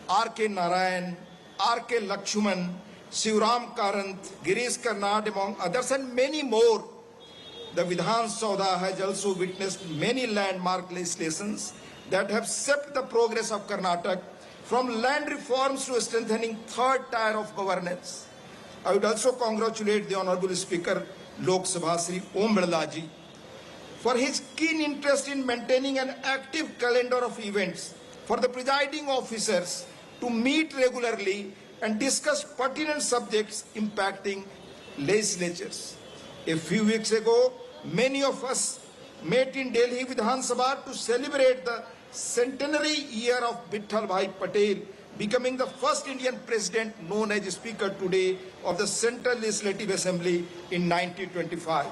[SPEAKER 6] R.K. Narayan, R.K. Lakshman, Shivram Karanth, Girish Karnad, among others, and many more. The Vidhan Sabha has also witnessed many landmark legislations that have shaped the progress of Karnataka, from land reforms to strengthening third tier of governance. I would also congratulate the Honorable Speaker Lok Sabha Shri Om Birla ji for his keen interest in maintaining an active calendar of events for the presiding officers to meet regularly and discuss pertinent subjects impacting legislatures. A few weeks ago, many of us met in Delhi Vidhan Sabha to celebrate the centenary year of Vittal Bhai Patel becoming the first Indian president known as Speaker today of the Central Legislative Assembly in 1925.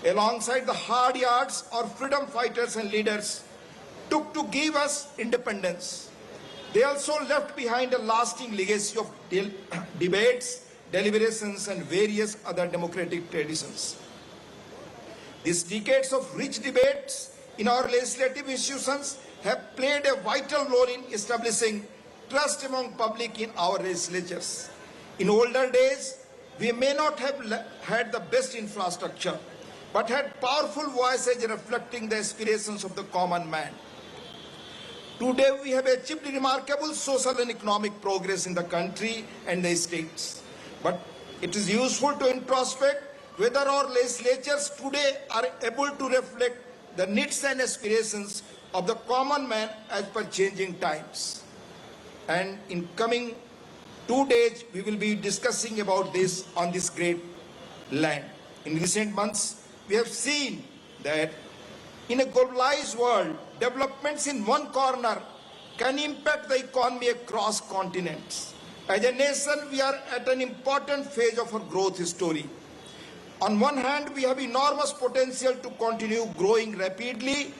[SPEAKER 6] Alongside the hard yards our freedom fighters and leaders took to give us independence, they also left behind a lasting legacy of debates, deliberations, and various other democratic traditions. These decades of rich debates in our legislative institutions have played a vital role in establishing trust among public in our legislatures. In older days, we may not have had the best infrastructure, but had powerful voices reflecting the aspirations of the common man. Today, we have achieved remarkable social and economic progress in the country and the states. But it is useful to introspect whether our legislatures today are able to reflect the needs and aspirations of the common man as per changing times. And in coming 2 days, we will be discussing about this on this great land. In recent months, we have seen that in a globalized world, developments in one corner can impact the economy across continents. As a nation, we are at an important phase of our growth story. On one hand, we have enormous potential to continue growing rapidly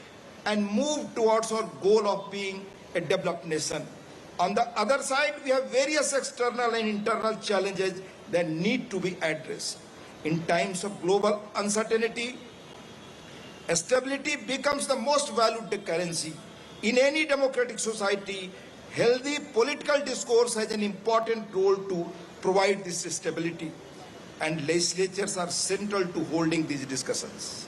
[SPEAKER 6] and move towards our goal of being a developed nation. On the other side, we have various external and internal challenges that need to be addressed. In times of global uncertainty, stability becomes the most valued currency. In any democratic society, healthy political discourse has an important role to provide this stability, and legislatures are central to holding these discussions.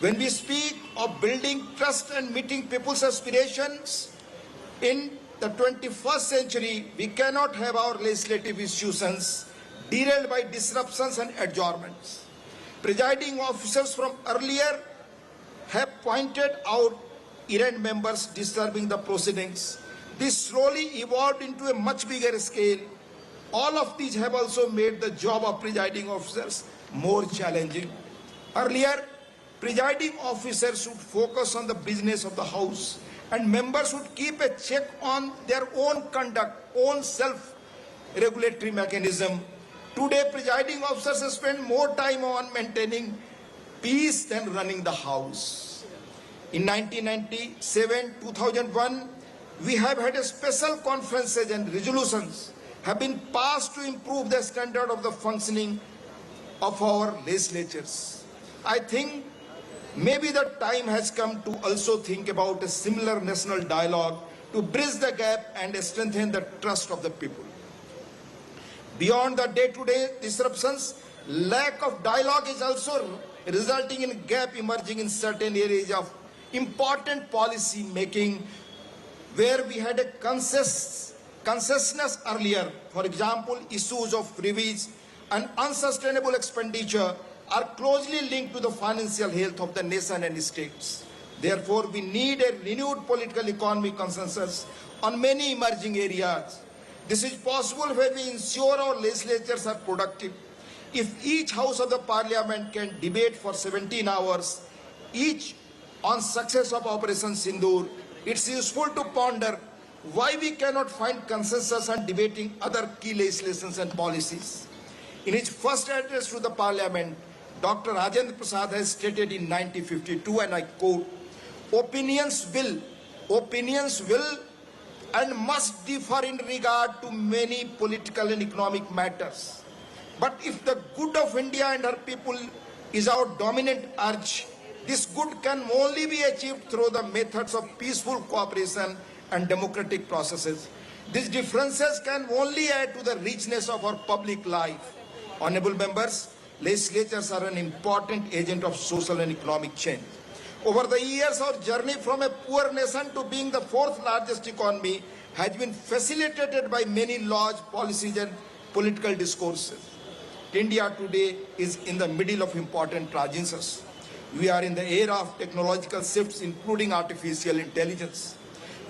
[SPEAKER 6] When we speak of building trust and meeting people's aspirations in the 21st century, we cannot have our legislative institutions derailed by disruptions and adjournments. Presiding officers from earlier have pointed out errant members disturbing the proceedings. This slowly evolved into a much bigger scale. All of these have also made the job of presiding officers more challenging. Earlier, presiding officers should focus on the business of the House, and members should keep a check on their own conduct, own self-regulatory mechanism. Today, presiding officers spend more time on maintaining peace than running the House. In 1997-2001, we have had a special conferences and resolutions have been passed to improve the standard of the functioning of our legislatures. I think maybe the time has come to also think about a similar national dialogue to bridge the gap and strengthen the trust of the people. Beyond the day-to-day disruptions, lack of dialogue is also resulting in a gap emerging in certain areas of important policy making where we had a consciousness earlier. For example, issues of freebies and unsustainable expenditure are closely linked to the financial health of the nation and states. Therefore, we need a renewed political economy consensus on many emerging areas. This is possible when we ensure our legislatures are productive. If each house of the parliament can debate for 17 hours each on success of Operation Sindoor, it's useful to ponder why we cannot find consensus on debating other key legislations and policies. In his first address to the parliament, Dr. Rajendra Prasad has stated in 1952, and I quote, opinions will and must differ in regard to many political and economic matters. But if the good of India and her people is our dominant urge, this good can only be achieved through the methods of peaceful cooperation and democratic processes. These differences can only add to the richness of our public life. Honorable members, legislatures are an important agent of social and economic change. Over the years, our journey from a poor nation to being the fourth largest economy has been facilitated by many large policies and political discourses. India today is in the middle of important transitions. We are in the era of technological shifts, including artificial intelligence.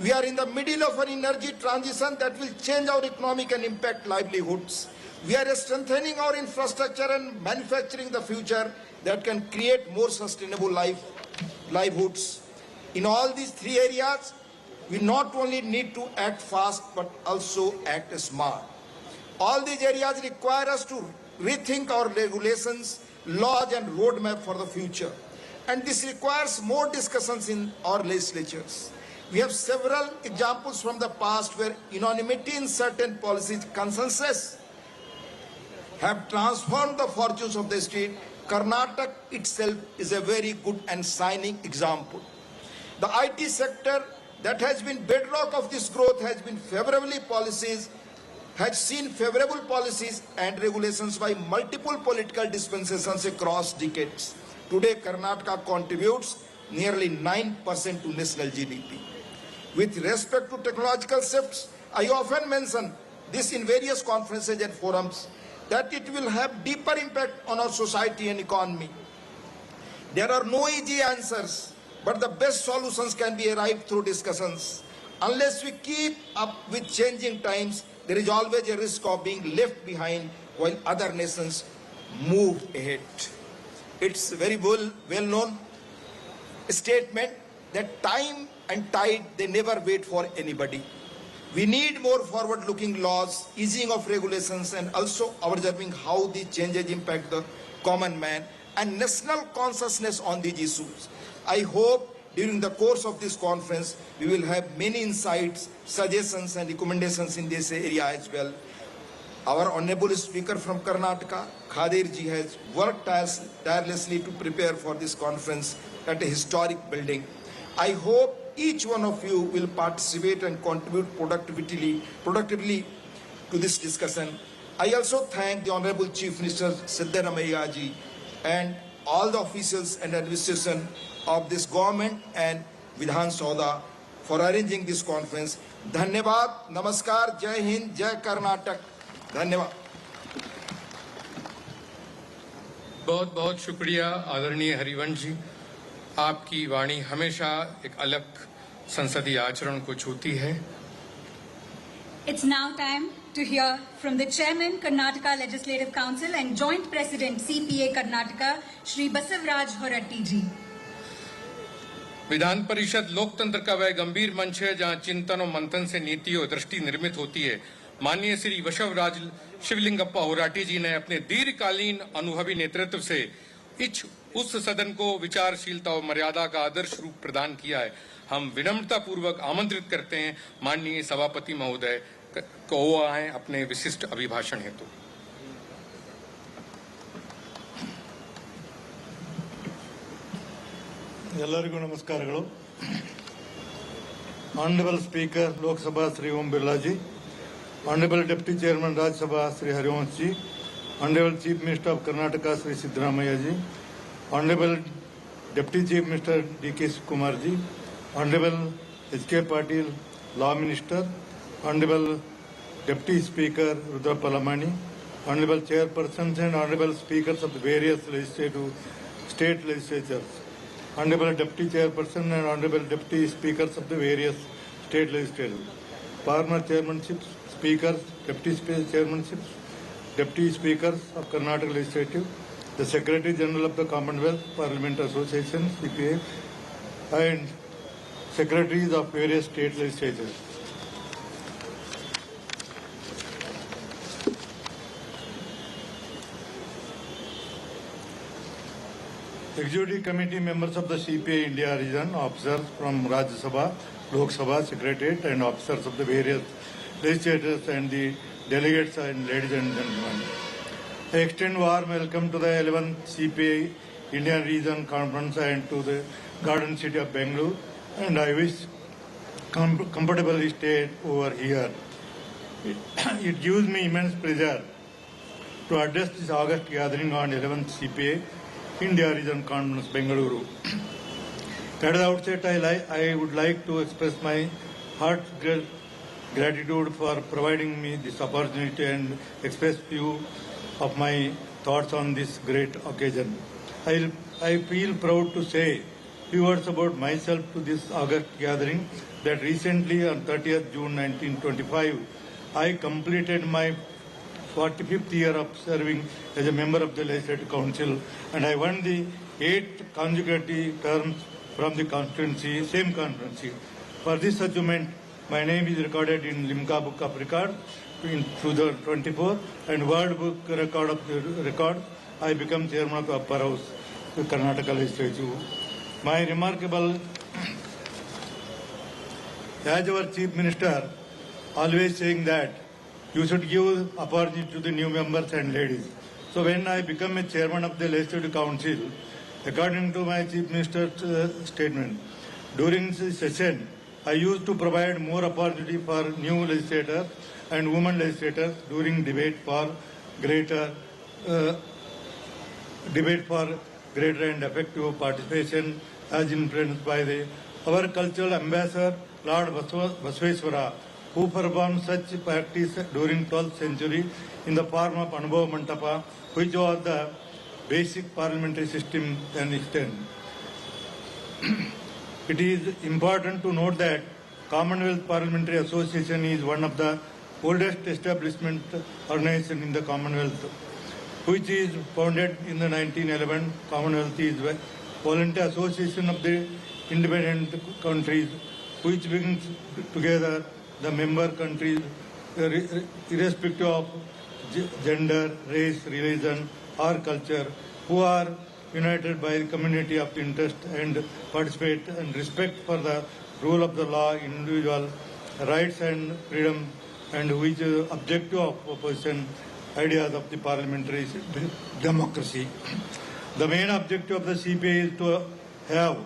[SPEAKER 6] We are in the middle of an energy transition that will change our economic and impact livelihoods. We are strengthening our infrastructure and manufacturing the future that can create more sustainable livelihoods. In all these three areas, we not only need to act fast, but also act smart. All these areas require us to rethink our regulations, laws, and roadmap for the future. And this requires more discussions in our legislatures. We have several examples from the past where unanimity in certain policies, consensus, have transformed the fortunes of the state. Karnataka itself is a very good and shining example. The IT sector that has been bedrock of this growth has been seen favorable policies and regulations by multiple political dispensations across decades. Today, Karnataka contributes nearly 9% to national GDP. With respect to technological shifts, I often mention this in various conferences and forums, that it will have deeper impact on our society and economy. There are no easy answers, but the best solutions can be arrived through discussions. Unless we keep up with changing times, there is always a risk of being left behind while other nations move ahead. It's a very well-known statement that time and tide, they never wait for anybody. We need more forward-looking laws, easing of regulations, and also observing how these changes impact the common man and national consciousness on these issues. I hope during the course of this conference, we will have many insights, suggestions, and recommendations in this area as well. Our Honorable Speaker from Karnataka, Khadir ji, has worked tirelessly to prepare for this conference at a historic building. I hope each one of you will participate and contribute productively to this discussion. I also thank the Honorable Chief Minister Siddaramaiah ji and all the officials and administration of this government and Vidhan Sabha for arranging this conference. Dhanyavad, Namaskar, Jai Hind, Jai Karnataka. धन्यवाद.
[SPEAKER 2] बहुत बहुत शुक्रिया आदरणीय हरिवंश जी. आपकी वाणी हमेशा एक अलग संसदीय आचरण को छूती है.
[SPEAKER 1] It's now time to hear from the Chairman, Karnataka Legislative Council and Joint President, CPA Karnataka, Shri Basavaraj Horatti ji.
[SPEAKER 2] Vidhan Parishad लोकतंत्र का वह गंभीर मंच है जहां चिंतन और मंथन से नीति और दृष्टि निर्मित होती है. माननीय श्री बसवराज शिवलिंगप्पा होराटी जी ने अपने दीर्घकालीन अनुभवी नेतृत्व से उस सदन को विचारशीलता और मर्यादा का आदर्श रूप प्रदान किया है. हम विनम्रता पूर्वक आमंत्रित करते हैं माननीय सभापति महोदय को आए अपने विशिष्ट अभिभाषण हेतु.
[SPEAKER 7] ಎಲ್ಲರಿಗೂ ನಮಸ್ಕಾರಗಳು. Honorable Speaker Lok Sabha Sri Om Birla ji, Honorable Deputy Chairman Rajya Sabha Sri Harivansh ji, Honorable Chief Minister of Karnataka Sri Siddaramaiah ji, Honorable Deputy Chief Minister D.K. Kumar ji, Honorable H.K. Patil, Law Minister, Honorable Deputy Speaker Rudra Palamani, Honorable Chairpersons and Honorable Speakers of the various state legislatures, Honorable Deputy Chairperson and Honorable Deputy Speakers of the various state legislatures, former chairmanships, speakers, deputy chairmanships, deputy speakers of Karnataka Legislative, the Secretary General of the Commonwealth Parliament Association, CPA, and secretaries of various state legislatures. Executive Committee members of the CPA India region, officers from Rajya Sabha, Lok Sabha, Secretariat and officers of the various legislators and the delegates and ladies and gentlemen. I extend warm welcome to the 11th CPA Indian Region Conference and to the Garden City of Bengaluru, and I wish comfortably stay over here. It gives me immense pleasure to address this August gathering on 11th CPA India Region Conference, Bengaluru. At the outset, I would like to express my heartfelt gratitude for providing me this opportunity and express few of my thoughts on this great occasion. I feel proud to say few words about myself to this August gathering that recently on 30th June 1925, I completed my 45th year of serving as a member of the Legislative Council, and I won the 8th consecutive terms from the constituency, same constituency. For this achievement, my name is recorded in Limca Book of Records in 2024 and World Book Record of the Records. I become chairman of the Upper House, the Karnataka Legislature. My remarkable, as our Chief Minister, always saying that you should give opportunity to the new members and ladies. So when I become a chairman of the Legislative Council, according to my Chief Minister's statement, during the session, I used to provide more opportunity for new legislators and women legislators during debate for greater and effective participation as influenced by our cultural ambassador Lord Basveshwara, who performed such practice during 12th century in the form of Anubhav Mantapa, which was the basic parliamentary system then extant. It is important to note that Commonwealth Parliamentary Association is one of the oldest establishment organization in the Commonwealth, which is founded in the 1911. Commonwealth is a voluntary association of the independent countries which brings together the member countries irrespective of gender, race, religion or culture, who are united by the community of interest and participate and respect for the rule of the law, individual rights and freedom, and which objective of opposition ideas of the parliamentary democracy. The main objective of the CPA is to have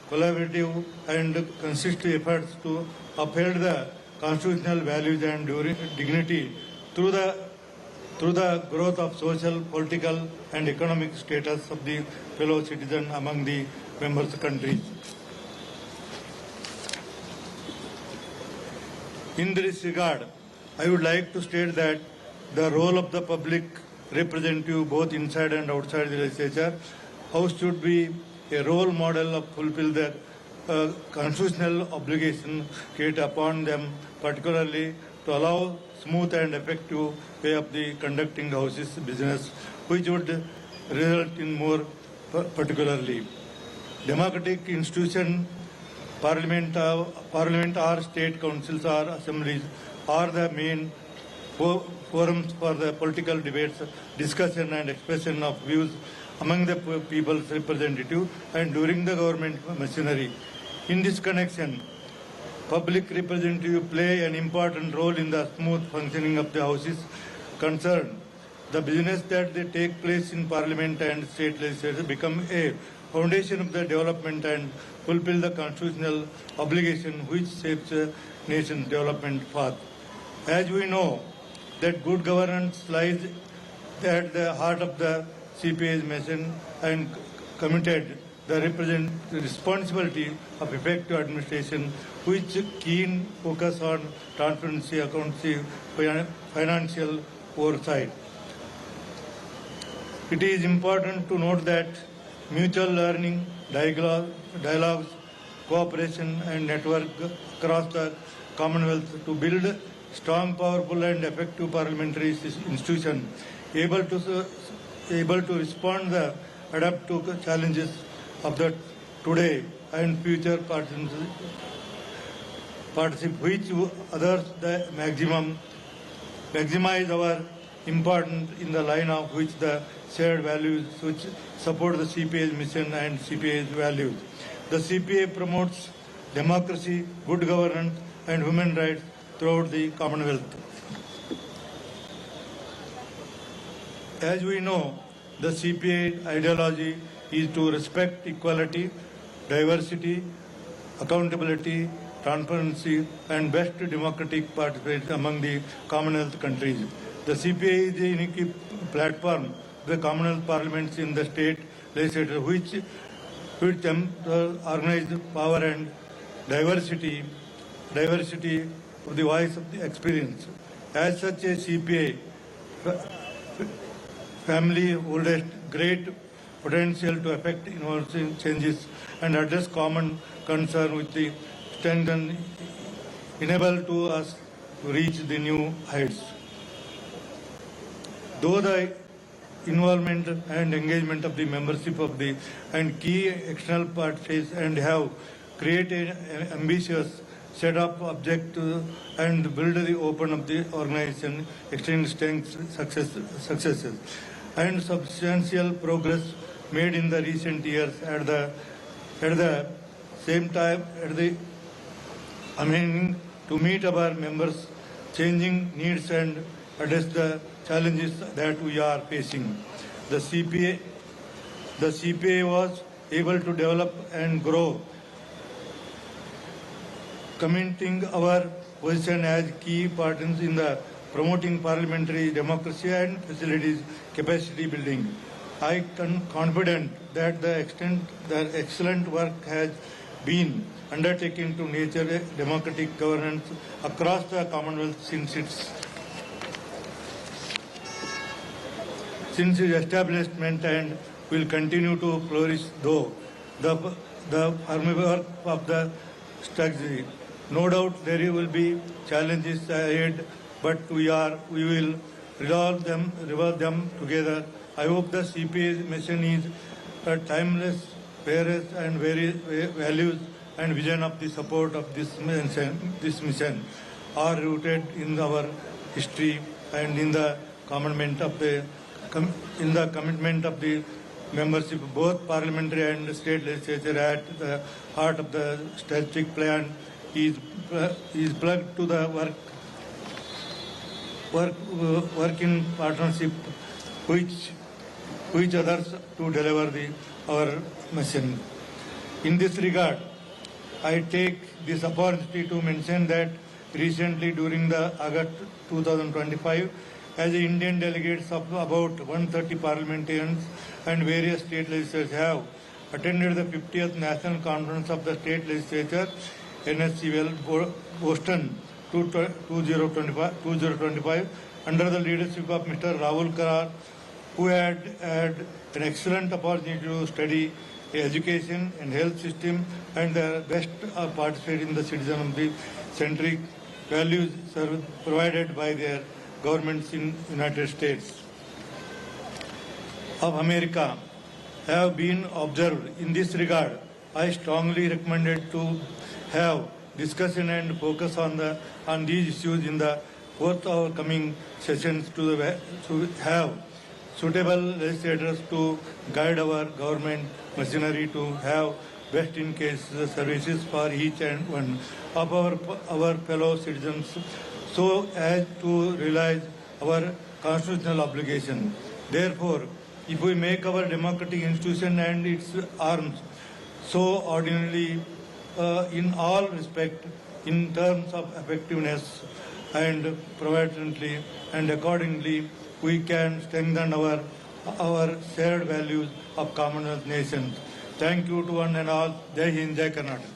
[SPEAKER 7] collaborative and consistent efforts to uphold the constitutional values and dignity through the growth of social, political and economic status of the fellow citizen among the members countries. In this regard, I would like to state that the role of the public representative both inside and outside the legislature, House should be a role model of fulfill the constitutional obligation created upon them, particularly to allow smooth and effective way of the conducting the House's business, which would result in more particularly democratic institution, parliament or state councils or assemblies are the main forums for the political debates, discussion and expression of views among the people's representative and during the government machinery. In this connection, public representatives play an important role in the smooth functioning of the houses concerned. The business that they take place in Parliament and state legislatures become a foundation of the development and fulfill the constitutional obligation which shapes a nation's development path. As we know that good governance lies at the heart of the CPA's mission and committed the responsibility of effective administration, which keen focus on transparency, accountancy, financial oversight. It is important to note that mutual learning, dialogues, cooperation and network across the Commonwealth to build strong, powerful and effective parliamentary institution able to respond and adapt to challenges of the today and future partnership, which others the maximize our importance in the line of which the shared values which support the CPA's mission and CPA's values. The CPA promotes democracy, good governance and human rights throughout the Commonwealth. As we know, the CPA ideology is to respect equality, diversity, accountability, transparency and best democratic participation among the Commonwealth countries. The CPA is a unique platform of the Commonwealth parliaments in the state legislature which organize power and diversity of the voice of the experience. As such, a CPA family holds great potential to affect innovative changes and address common concern with the strength and enable to us to reach the new heights. Though the involvement and engagement of the membership of the and key external parties and have created an ambitious set of objectives and build the open of the organization, extend strength, successes and substantial progress made in the recent years. At the same time, to meet our members' changing needs and address the challenges that we are facing. The CPA was able to develop and grow commenting our position as key partners in the promoting parliamentary democracy and facilities capacity building. I am confident that the excellent work has been undertaken to nurture democratic governance across the Commonwealth since its establishment and will continue to flourish, though the firm work of the strategy. No doubt there will be challenges ahead, but we will resolve them together. I hope the CPA's mission is a timeless, fairness and various values and vision of the support of this mission are rooted in our history and in the commitment of the membership of both parliamentary and state legislature. At the heart of the strategic plan is plugged to the work in partnership which others to deliver our mission. In this regard, I take this opportunity to mention that recently during the August 2025, as the Indian delegates of about 130 parliamentarians and various state legislatures have attended the 50th National Conference of the State Legislature, NSCL, Boston 2025, under the leadership of Mr. Rahul Karar, who had an excellent opportunity to study education and health system and the best participate in the citizen-centric values provided by their governments in United States of America have been observed. In this regard, I strongly recommended to have discussion and focus on these issues in the forthcoming sessions to have suitable legislators to guide our government machinery to have best-in-case services for each and one of our fellow citizens, so as to realize our constitutional obligation. Therefore, if we make our democratic institution and its arms so ordinarily in all respect in terms of effectiveness and providently and accordingly, we can strengthen our shared values of Commonwealth nations. Thank you to one and all. Jai Hind, Jai Karnataka.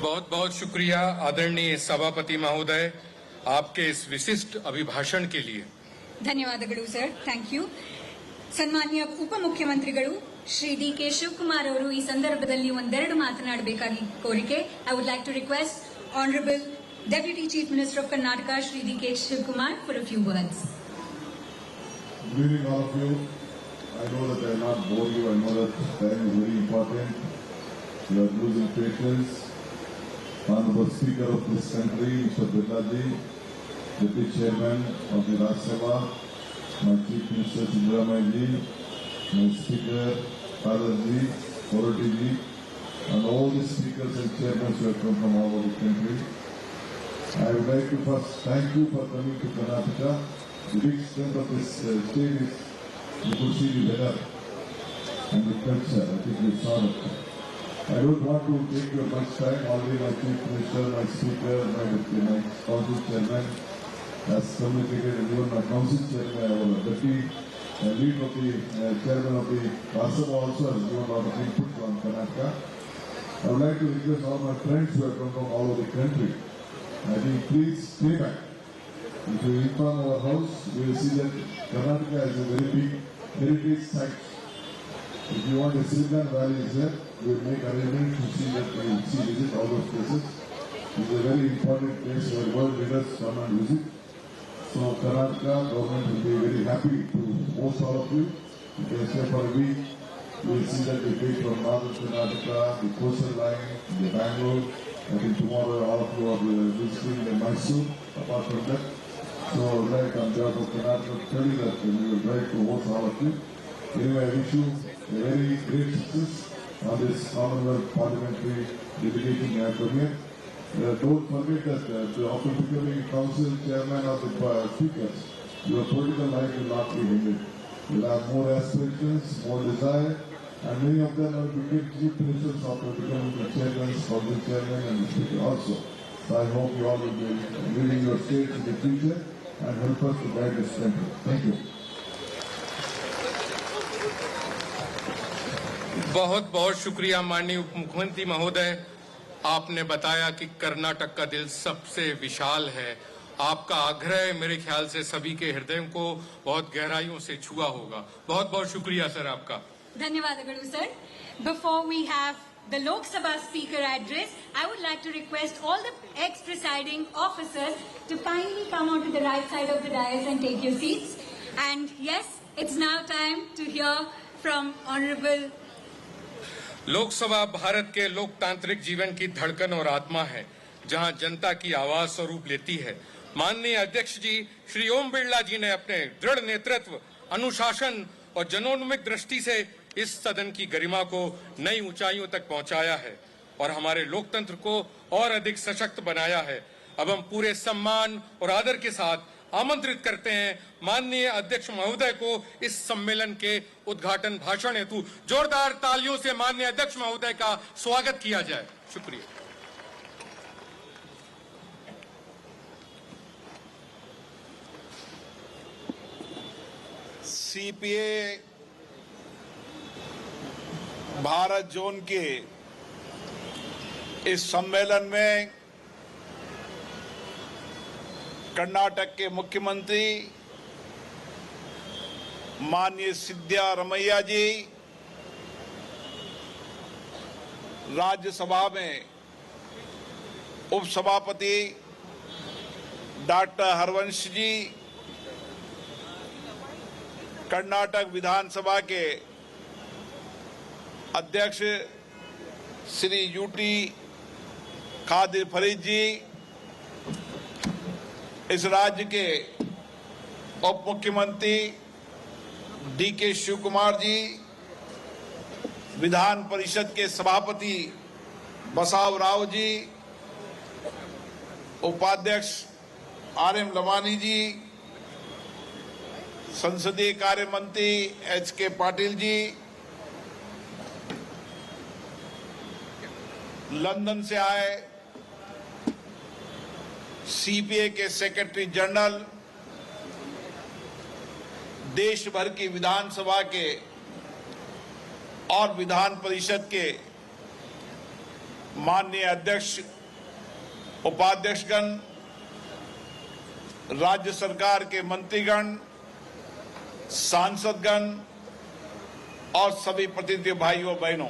[SPEAKER 2] बहुत बहुत शुक्रिया आदरणीय सभापति महोदय आपके इस विशिष्ट अभिभाषण के लिए.
[SPEAKER 1] ಧನ್ಯವಾದಗಳು ಸರ್. Thank you. ಸನ್ಮಾನ್ಯ ಉಪಮುಖ್ಯಮಂತ್ರಿಗಳು ಶ್ರೀ ಡಿ ಕೆ ಶಿವಕುಮಾರ್ ಅವರು ಈ ಸಂದರ್ಭದಲ್ಲಿ ಒಂದೆರಡು ಮಾತನಾಡಬೇಕಾಗಿ ಕೋರಿಕೆ. I would like to request honourable Deputy Chief Minister of Karnataka, Shri D. K. Shivkumar, for a few words.
[SPEAKER 8] Good evening, all of you. I know that I will not bore you. I know that time is very important. You are losing patience. Honorable Speaker of this country, Mr. Birla Ji, Deputy Chairman of the Rajya Sabha, my Chief Minister Siddaramaiah Ji, my Speaker Father Ji, Koroti Ji, and all the speakers and chairmen who have come from all over the country. I would like to first thank you for coming to Karnataka. The big strength of this state is you could see the weather and the culture. I think you saw that. I don't want to take your much time. Already my Chief Minister, my Speaker, my Council Chairman has communicated, and even my Council Chairman, our Deputy Lead of the Chairman of the Rajya Sabha also has given a lot of input on Karnataka. I would like to request all my friends who have come from all over the country, I think please stay back. If you inform our house, we will see that Karnataka has a very big heritage site. If you want a Silicon Valley is there, we will make arrangements to see that we will visit all those places. It is a very important place where world leaders come and visit. So Karnataka government will be very happy to host all of you. You can stay for a week. We will see that we take from northern Karnataka, the coastal line, the Bangalore. I think tomorrow all of you are visiting the Mysore, apart from that. So I would like on behalf of Karnataka to tell you that we will try to host all of you. Anyway, I wish you a very great success on this Commonwealth Parliamentary delegation you have come here. Don't forget that after becoming Council Chairman of the Speakers, your political life will not be hindered. You will have more aspirations, more desire, And many of them have become chief ministers after becoming the chairman, public chairman and the speaker also. So I hope you all will be leading your states in the future and help us to guide this country. Thank you.
[SPEAKER 2] बहुत बहुत शुक्रिया माननीय उप मुख्यमंत्री महोदय। आपने बताया कि कर्नाटक का दिल सबसे विशाल है। आपका आग्रह मेरे ख्याल से सभी के हृदयों को बहुत गहराइयों से छुआ होगा। बहुत बहुत शुक्रिया सर आपका।
[SPEAKER 1] धन्यवाद गुरु sir. Before we have the Lok Sabha Speaker address, I would like to request all the ex-presiding officers to kindly come onto the right side of the dais and take your seats. And yes, it's now time to hear from Honorable.
[SPEAKER 2] Lok Sabha Bharat के लोकतांत्रिक जीवन की धड़कन और आत्मा है, जहां जनता की आवाज स्वरूप लेती है। माननीय अध्यक्ष जी श्री ओम बिरला जी ने अपने दृढ़ नेतृत्व, अनुशासन और जनोन्मुख दृष्टि से इस सदन की गरिमा को नई ऊंचाइयों तक पहुंचाया है और हमारे लोकतंत्र को और अधिक सशक्त बनाया है। अब हम पूरे सम्मान और आदर के साथ आमंत्रित करते हैं माननीय अध्यक्ष महोदय को इस सम्मेलन के उद्घाटन भाषण हेतु जोरदार तालियों से माननीय अध्यक्ष महोदय का स्वागत किया जाए। शुक्रिया।
[SPEAKER 9] सीपीए भारत जोन के इस सम्मेलन में कर्नाटक के मुख्यमंत्री माननीय सिद्धारमैया जी, राज्यसभा में उपसभापति डॉक्टर हरवंश जी, कर्नाटक विधानसभा के अध्यक्ष श्री यूटी खादिर फरीद जी, इस राज्य के उप मुख्यमंत्री डीके शिव कुमार जी, विधान परिषद के सभापति बसाव राव जी, उपाध्यक्ष आरएम लवानी जी, संसदीय कार्य मंत्री एचके पाटिल जी, लंदन से आए सीपीए के सेक्रेटरी जनरल, देश भर की विधानसभा के और विधान परिषद के माननीय अध्यक्ष, उपाध्यक्षगण, राज्य सरकार के मंत्रीगण, सांसदगण और सभी प्रतिनिधि भाइयों बहनों,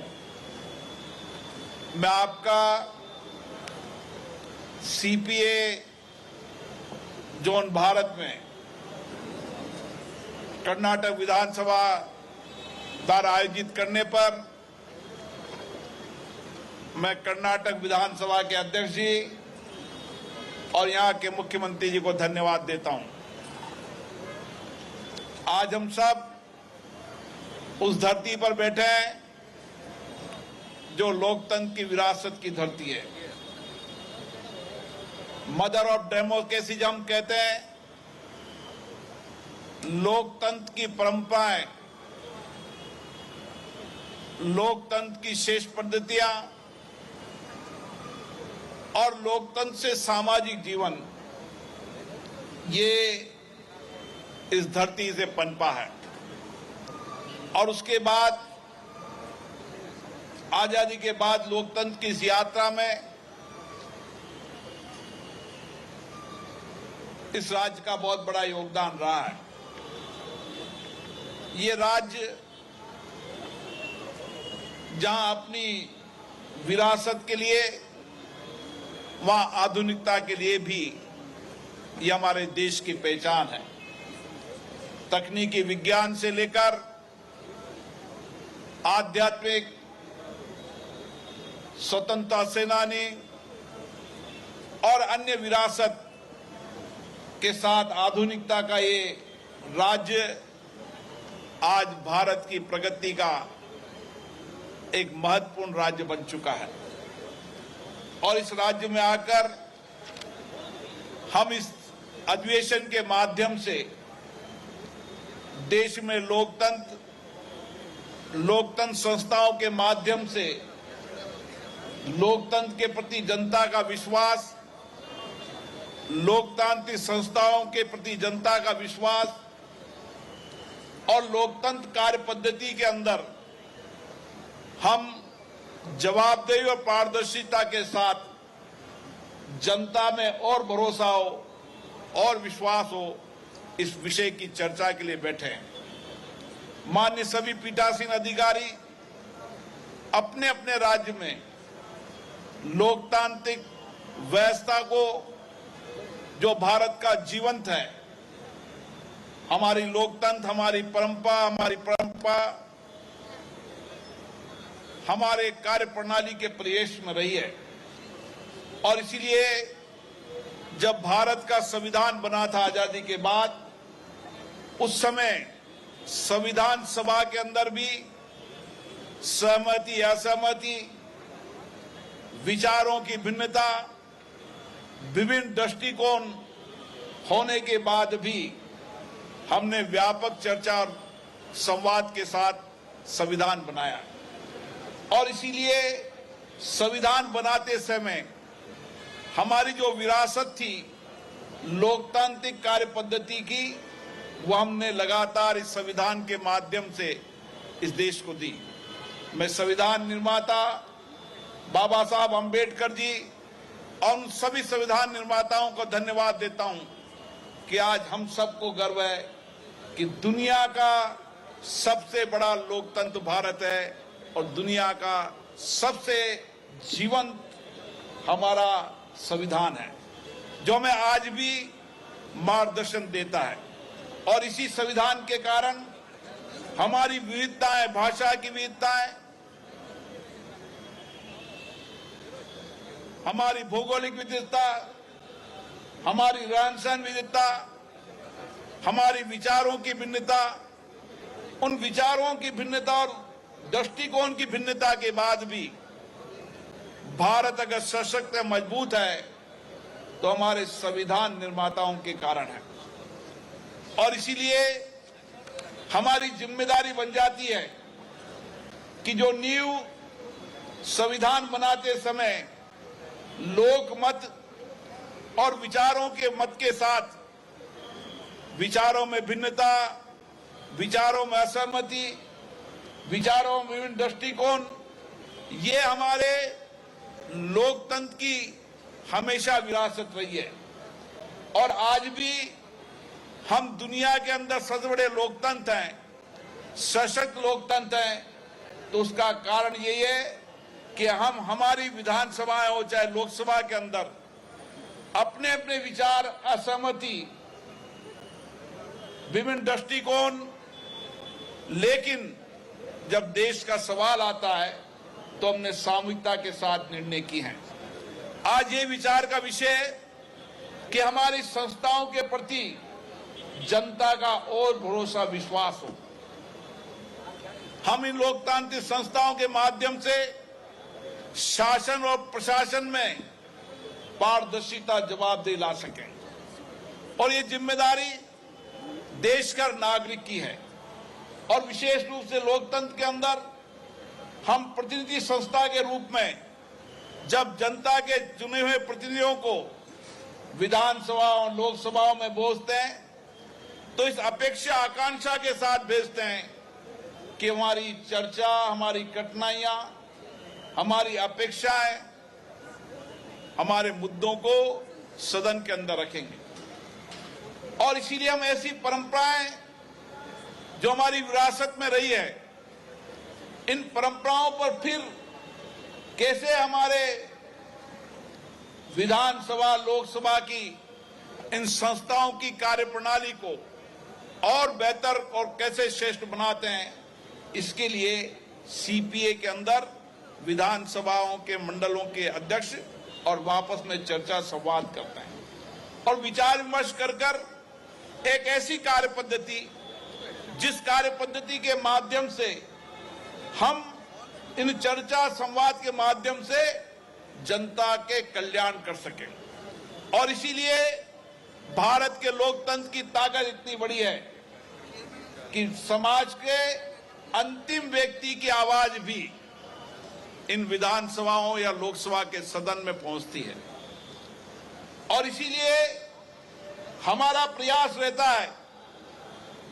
[SPEAKER 9] मैं आपका सीपीए जोन भारत में कर्नाटक विधानसभा द्वारा आयोजित करने पर मैं कर्नाटक विधानसभा के अध्यक्ष जी और यहाँ के मुख्यमंत्री जी को धन्यवाद देता हूँ। आज हम सब उस धरती पर बैठे हैं जो लोकतंत्र की विरासत की धरती है। मदर ऑफ डेमोक्रेसी हम कहते हैं। लोकतंत्र की परंपराएं, लोकतंत्र की शेष पद्धतियां और लोकतंत्र से सामाजिक जीवन, ये इस धरती से पनपा है। और उसके बाद आजादी के बाद लोकतंत्र की इस यात्रा में इस राज्य का बहुत बड़ा योगदान रहा है। ये राज्य जहां अपनी विरासत के लिए, वहां आधुनिकता के लिए भी ये हमारे देश की पहचान है। तकनीकी विज्ञान से लेकर आध्यात्मिक, स्वतंत्रता सेनानी और अन्य विरासत के साथ आधुनिकता का ये राज्य आज भारत की प्रगति का एक महत्वपूर्ण राज्य बन चुका है। और इस राज्य में आकर हम इस अधिवेशन के माध्यम से देश में लोकतंत्र, लोकतंत्र संस्थाओं के माध्यम से लोकतंत्र के प्रति जनता का विश्वास, लोकतांत्रिक संस्थाओं के प्रति जनता का विश्वास और लोकतंत्र कार्य पद्धति के अंदर हम जवाबदेही और पारदर्शिता के साथ जनता में और भरोसा हो और विश्वास हो, इस विषय की चर्चा के लिए बैठे हैं। माननीय सभी पीठासीन अधिकारी अपने अपने राज्य में लोकतांत्रिक व्यवस्था को, जो भारत का जीवंत है, हमारी लोकतंत्र, हमारी परंपरा हमारे कार्य प्रणाली के परिवेश में रही है। और इसीलिए जब भारत का संविधान बना था आजादी के बाद, उस समय संविधान सभा के अंदर भी सहमति असहमति, विचारों की भिन्नता, विभिन्न दृष्टिकोण होने के बाद भी हमने व्यापक चर्चा और संवाद के साथ संविधान बनाया। और इसीलिए संविधान बनाते समय हमारी जो विरासत थी लोकतांत्रिक कार्य पद्धति की, वो हमने लगातार इस संविधान के माध्यम से इस देश को दी। मैं संविधान निर्माता बाबा साहब अंबेडकर जी और उन सभी संविधान निर्माताओं को धन्यवाद देता हूं कि आज हम सबको गर्व है कि दुनिया का सबसे बड़ा लोकतंत्र भारत है और दुनिया का सबसे जीवंत हमारा संविधान है, जो हमें आज भी मार्गदर्शन देता है। और इसी संविधान के कारण हमारी विविधताएं, भाषा की विविधताएं, हमारी भौगोलिक विविधता, हमारी रहन सहन विविधता, हमारी विचारों की भिन्नता, उन विचारों की भिन्नता और दृष्टिकोण की भिन्नता के बाद भी भारत अगर सशक्त मजबूत है तो हमारे संविधान निर्माताओं के कारण है। और इसीलिए हमारी जिम्मेदारी बन जाती है कि जो नींव संविधान बनाते समय लोकमत और विचारों के मत के साथ विचारों में भिन्नता, विचारों में असहमति, विचारों में विभिन्न दृष्टिकोण, ये हमारे लोकतंत्र की हमेशा विरासत रही है। और आज भी हम दुनिया के अंदर सबसे बड़े लोकतंत्र हैं, सशक्त लोकतंत्र हैं, तो उसका कारण यही है कि हम, हमारी विधानसभाएं हो चाहे लोकसभा के अंदर, अपने अपने विचार, असहमति, विभिन्न दृष्टिकोण, लेकिन जब देश का सवाल आता है तो हमने सामूहिकता के साथ निर्णय किए हैं। आज ये विचार का विषय है कि हमारी संस्थाओं के प्रति जनता का और भरोसा, विश्वास हो। हम इन लोकतांत्रिक संस्थाओं के माध्यम से शासन और प्रशासन में पारदर्शिता, जवाबदेही ला सकें। और ये जिम्मेदारी देश का नागरिक की है। और विशेष रूप से लोकतंत्र के अंदर हम प्रतिनिधि संस्था के रूप में जब जनता के चुने हुए प्रतिनिधियों को विधानसभा और लोकसभाओं में भेजते हैं तो इस अपेक्षा, आकांक्षा के साथ भेजते हैं कि हमारी चर्चा, हमारी कठिनाइयां, हमारी अपेक्षाएं, हमारे मुद्दों को सदन के अंदर रखेंगे। और इसीलिए हम ऐसी परंपराएं जो हमारी विरासत में रही है, इन परंपराओं पर फिर कैसे हमारे विधानसभा, लोकसभा की इन संस्थाओं की कार्यप्रणाली को और बेहतर और कैसे श्रेष्ठ बनाते हैं, इसके लिए सीपीए के अंदर विधानसभाओं के मंडलों के अध्यक्ष और वापस में चर्चा संवाद करते हैं और विचार विमर्श कर एक ऐसी कार्य पद्धति, जिस कार्य पद्धति के माध्यम से हम इन चर्चा संवाद के माध्यम से जनता के कल्याण कर सकें। और इसीलिए भारत के लोकतंत्र की ताकत इतनी बड़ी है कि समाज के अंतिम व्यक्ति की आवाज भी इन विधानसभाओं या लोकसभा के सदन में पहुंचती है। और इसीलिए हमारा प्रयास रहता है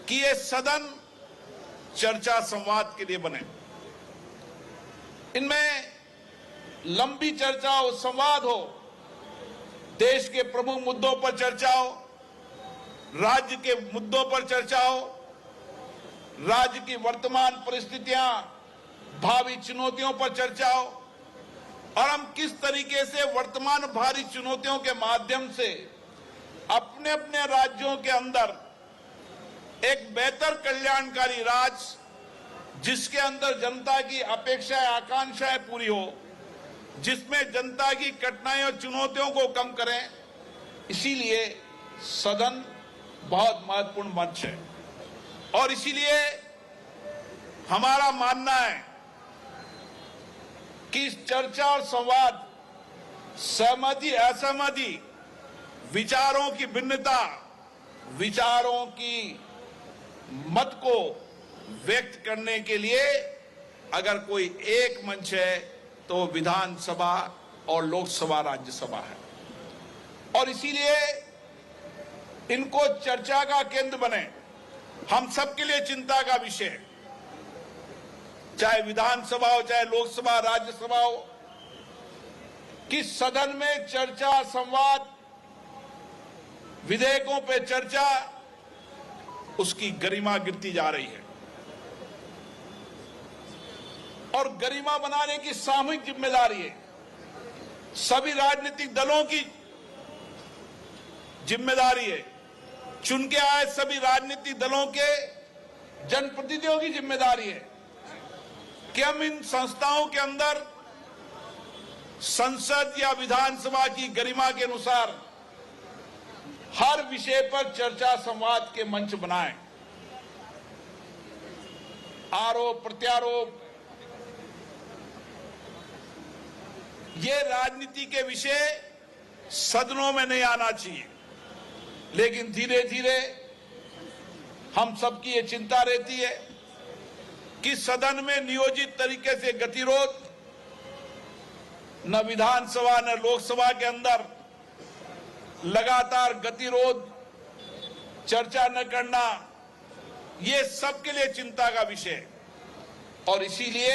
[SPEAKER 9] कि ये सदन चर्चा संवाद के लिए बने। इनमें लंबी चर्चा हो, संवाद हो, देश के प्रमुख मुद्दों पर चर्चा हो, राज्य के मुद्दों पर चर्चा हो, राज्य की वर्तमान परिस्थितियां, भावी चुनौतियों पर चर्चा हो और हम किस तरीके से वर्तमान भारी चुनौतियों के माध्यम से अपने अपने राज्यों के अंदर एक बेहतर कल्याणकारी राज्य, जिसके अंदर जनता की अपेक्षाएं, आकांक्षाएं पूरी हो, जिसमें जनता की कठिनाइयों और चुनौतियों को कम करें। इसीलिए सदन बहुत महत्वपूर्ण मंच है और इसीलिए हमारा मानना है कि इस चर्चा और संवाद, सहमति असहमति, विचारों की भिन्नता, विचारों की मत को व्यक्त करने के लिए अगर कोई एक मंच है तो विधानसभा और लोकसभा, राज्यसभा है। और इसीलिए इनको चर्चा का केंद्र बने, हम सबके लिए चिंता का विषय है, चाहे विधानसभा हो, चाहे लोकसभा, राज्यसभा हो, कि सदन में चर्चा, संवाद, विधेयकों पे चर्चा, उसकी गरिमा गिरती जा रही है। और गरिमा बनाने की सामूहिक जिम्मेदारी है, सभी राजनीतिक दलों की जिम्मेदारी है, चुन के आए सभी राजनीतिक दलों के जनप्रतिनिधियों की जिम्मेदारी है कि हम इन संस्थाओं के अंदर संसद या विधानसभा की गरिमा के अनुसार हर विषय पर चर्चा संवाद के मंच बनाएं। आरोप प्रत्यारोप ये राजनीति के विषय सदनों में नहीं आना चाहिए, लेकिन धीरे धीरे हम सबकी ये चिंता रहती है कि सदन में नियोजित तरीके से गतिरोध, न विधानसभा न लोकसभा के अंदर लगातार गतिरोध, चर्चा न करना, ये सबके लिए चिंता का विषय है। और इसीलिए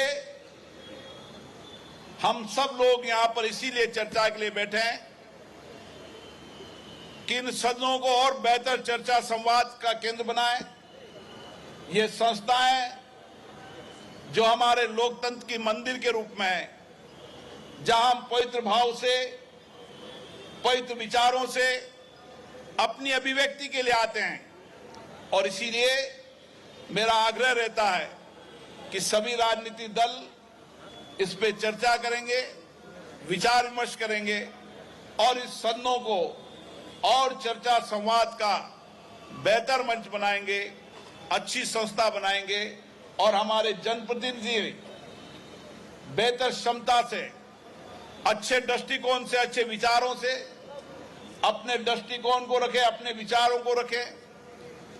[SPEAKER 9] हम सब लोग यहां पर इसीलिए चर्चा के लिए बैठे हैं कि इन सदनों को और बेहतर चर्चा संवाद का केंद्र बनाएं। ये संस्थाएं जो हमारे लोकतंत्र की मंदिर के रूप में है, जहां हम पवित्र भाव से, पवित्र विचारों से अपनी अभिव्यक्ति के लिए आते हैं। और इसीलिए मेरा आग्रह रहता है कि सभी राजनीतिक दल इस पे चर्चा करेंगे, विचार विमर्श करेंगे और इस सदनों को और चर्चा संवाद का बेहतर मंच बनाएंगे, अच्छी संस्था बनाएंगे और हमारे जनप्रतिनिधि बेहतर क्षमता से, अच्छे दृष्टिकोण से, अच्छे विचारों से अपने दृष्टिकोण को रखें, अपने विचारों को रखें,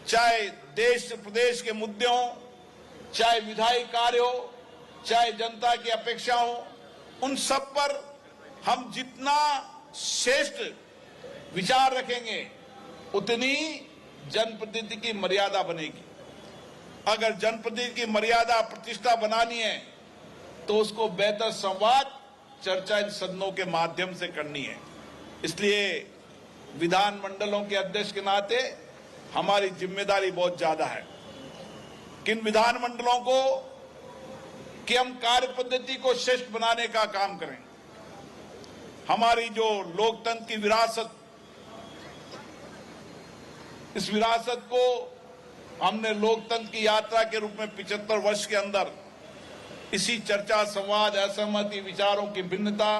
[SPEAKER 9] चाहे देश प्रदेश के मुद्दे हों, चाहे विधायी कार्य हो, चाहे जनता की अपेक्षा हो, उन सब पर हम जितना श्रेष्ठ विचार रखेंगे उतनी जनप्रतिनिधि की मर्यादा बनेगी। अगर जनप्रतिनिधि की मर्यादा, प्रतिष्ठा बनानी है तो उसको बेहतर संवाद, चर्चा इन सदनों के माध्यम से करनी है। इसलिए विधानमंडलों के अध्यक्ष के नाते हमारी जिम्मेदारी बहुत ज्यादा है कि इन विधानमंडलों को कि हम कार्य पद्धति को श्रेष्ठ बनाने का काम करें। हमारी जो लोकतंत्र की विरासत, इस विरासत को हमने लोकतंत्र की यात्रा के रूप में 75 वर्ष के अंदर इसी चर्चा, संवाद, असहमति, विचारों की भिन्नता,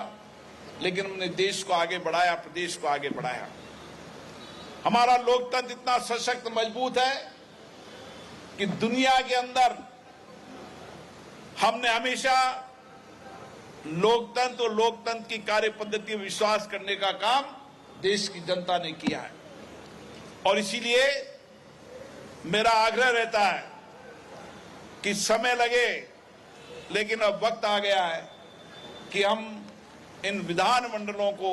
[SPEAKER 9] लेकिन हमने देश को आगे बढ़ाया, प्रदेश को आगे बढ़ाया। हमारा लोकतंत्र इतना सशक्त, मजबूत है कि दुनिया के अंदर हमने हमेशा लोकतंत्र और लोकतंत्र की कार्य पद्धति में विश्वास करने का काम देश की जनता ने किया है। और इसीलिए मेरा आग्रह रहता है कि समय लगे, लेकिन अब वक्त आ गया है कि हम इन विधान मंडलों को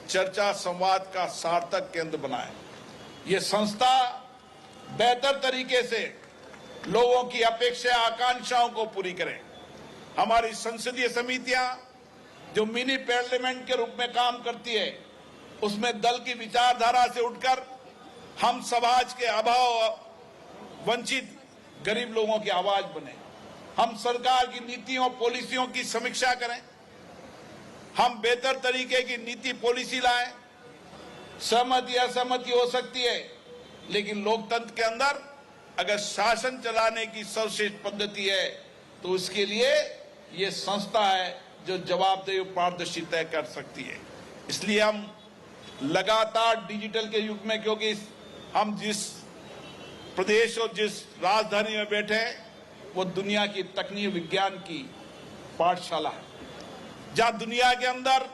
[SPEAKER 9] चर्चा संवाद का सार्थक केंद्र बनाएं। ये संस्था बेहतर तरीके से लोगों की अपेक्षा आकांक्षाओं को पूरी करें। हमारी संसदीय समितियां जो मिनी पार्लियामेंट के रूप में काम करती है, उसमें दल की विचारधारा से उठकर हम समाज के अभाव वंचित गरीब लोगों की आवाज बने। हम सरकार की नीतियों पॉलिसियों की समीक्षा करें, हम बेहतर तरीके की नीति पॉलिसी लाएं। सहमति असहमति हो सकती है, लेकिन लोकतंत्र के अंदर अगर शासन चलाने की सर्वश्रेष्ठ पद्धति है तो उसके लिए ये संस्था है जो जवाबदेही और पारदर्शी तय कर सकती है। इसलिए हम लगातार डिजिटल के युग में, क्योंकि हम जिस प्रदेश और जिस राजधानी में बैठे हैं वो दुनिया की तकनीकी विज्ञान की पाठशाला है, जहां दुनिया के अंदर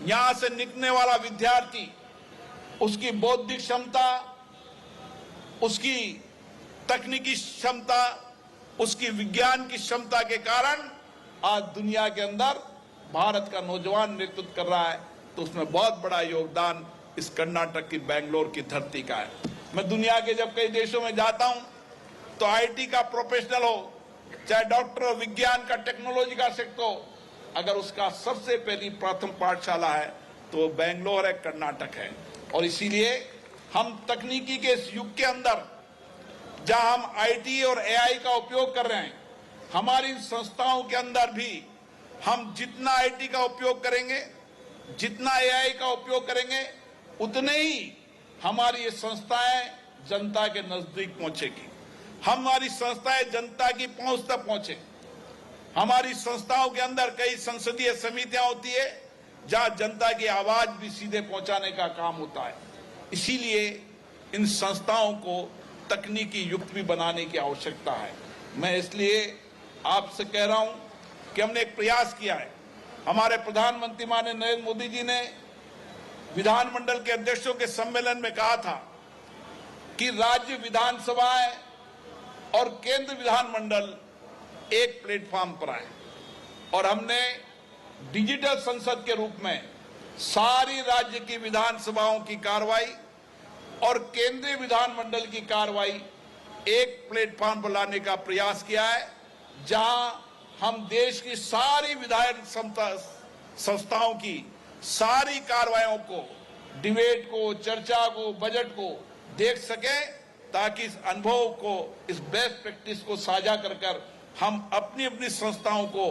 [SPEAKER 9] यहां से निकलने वाला विद्यार्थी उसकी बौद्धिक क्षमता, उसकी तकनीकी क्षमता, उसकी विज्ञान की क्षमता के कारण आज दुनिया के अंदर भारत का नौजवान नेतृत्व कर रहा है। तो उसमें बहुत बड़ा योगदान इस कर्नाटक की बेंगलोर की धरती का है। मैं दुनिया के जब कई देशों में जाता हूं तो आईटी का प्रोफेशनल हो, चाहे डॉक्टर हो, विज्ञान का, टेक्नोलॉजी का सेक्टर हो, अगर उसका सबसे पहली प्रथम पाठशाला है तो बेंगलोर है, कर्नाटक है। और इसीलिए हम तकनीकी के इस युग के अंदर जहां हम आईटी और एआई का उपयोग कर रहे हैं, हमारी संस्थाओं के अंदर भी हम जितना आईटी का उपयोग करेंगे, जितना एआई का उपयोग करेंगे, उतने ही हमारी ये संस्थाएं जनता के नजदीक पहुंचेगी, हमारी संस्थाएं जनता की पहुंच तक पहुंचे। हमारी संस्थाओं के अंदर कई संसदीय समितियां होती है जहां जनता की आवाज भी सीधे पहुंचाने का काम होता है। इसीलिए इन संस्थाओं को तकनीकी युक्त भी बनाने की आवश्यकता है। मैं इसलिए आपसे कह रहा हूं कि हमने एक प्रयास किया है। हमारे प्रधानमंत्री माननीय नरेंद्र मोदी जी ने विधानमंडल के अध्यक्षों के सम्मेलन में कहा था कि राज्य विधानसभाएं और केंद्र विधानमंडल एक प्लेटफॉर्म पर आए, और हमने डिजिटल संसद के रूप में सारी राज्य की विधानसभाओं की कार्रवाई और केंद्रीय विधानमंडल की कार्रवाई एक प्लेटफॉर्म पर लाने का प्रयास किया है, जहां हम देश की सारी विधायन संस्थाओं की सारी कार्रवाइयों को, डिबेट को, चर्चा को, बजट को देख सके, ताकि इस अनुभव को, इस बेस्ट प्रैक्टिस को साझा कर हम अपनी अपनी संस्थाओं को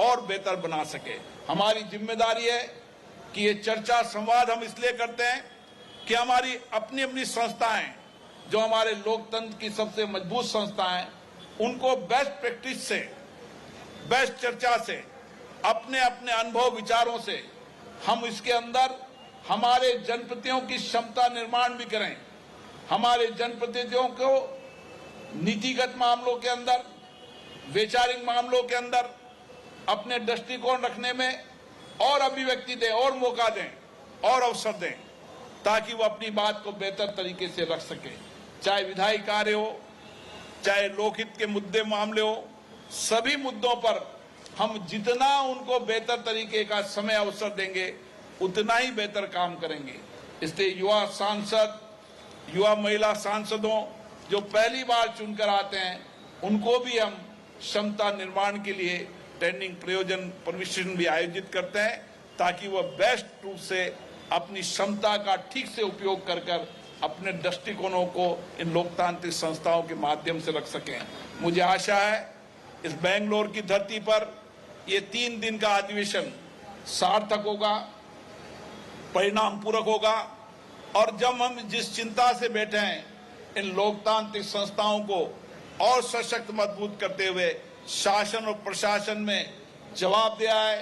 [SPEAKER 9] और बेहतर बना सके। हमारी जिम्मेदारी है कि ये चर्चा संवाद हम इसलिए करते हैं कि हमारी अपनी अपनी संस्थाएं, जो हमारे लोकतंत्र की सबसे मजबूत संस्थाएं, उनको बेस्ट प्रैक्टिस से, बेस्ट चर्चा से, अपने अपने अनुभव विचारों से हम इसके अंदर हमारे जनप्रतिनिधियों की क्षमता निर्माण भी करें। हमारे जनप्रतिनिधियों को नीतिगत मामलों के अंदर, वैचारिक मामलों के अंदर अपने दृष्टिकोण रखने में और अभिव्यक्ति दें, और मौका दें, और अवसर दें, ताकि वो अपनी बात को बेहतर तरीके से रख सके। चाहे विधायी कार्य हो, चाहे लोकहित के मुद्दे मामले हो, सभी मुद्दों पर हम जितना उनको बेहतर तरीके का समय अवसर देंगे, उतना ही बेहतर काम करेंगे। इसलिए युवा सांसद, युवा महिला सांसदों जो पहली बार चुनकर आते हैं, उनको भी हम क्षमता निर्माण के लिए ट्रेनिंग, प्रयोजन, प्रशिक्षण भी आयोजित करते हैं, ताकि वह बेस्ट रूप से अपनी क्षमता का ठीक से उपयोग कर अपने दृष्टिकोणों को इन लोकतांत्रिक संस्थाओं के माध्यम से रख सकें। मुझे आशा है इस बेंगलोर की धरती पर ये 3 दिन का अधिवेशन सार्थक होगा, परिणाम पूरक होगा, और जब हम जिस चिंता से बैठे हैं इन लोकतांत्रिक संस्थाओं को और सशक्त मजबूत करते हुए शासन और प्रशासन में जवाबदेही आए,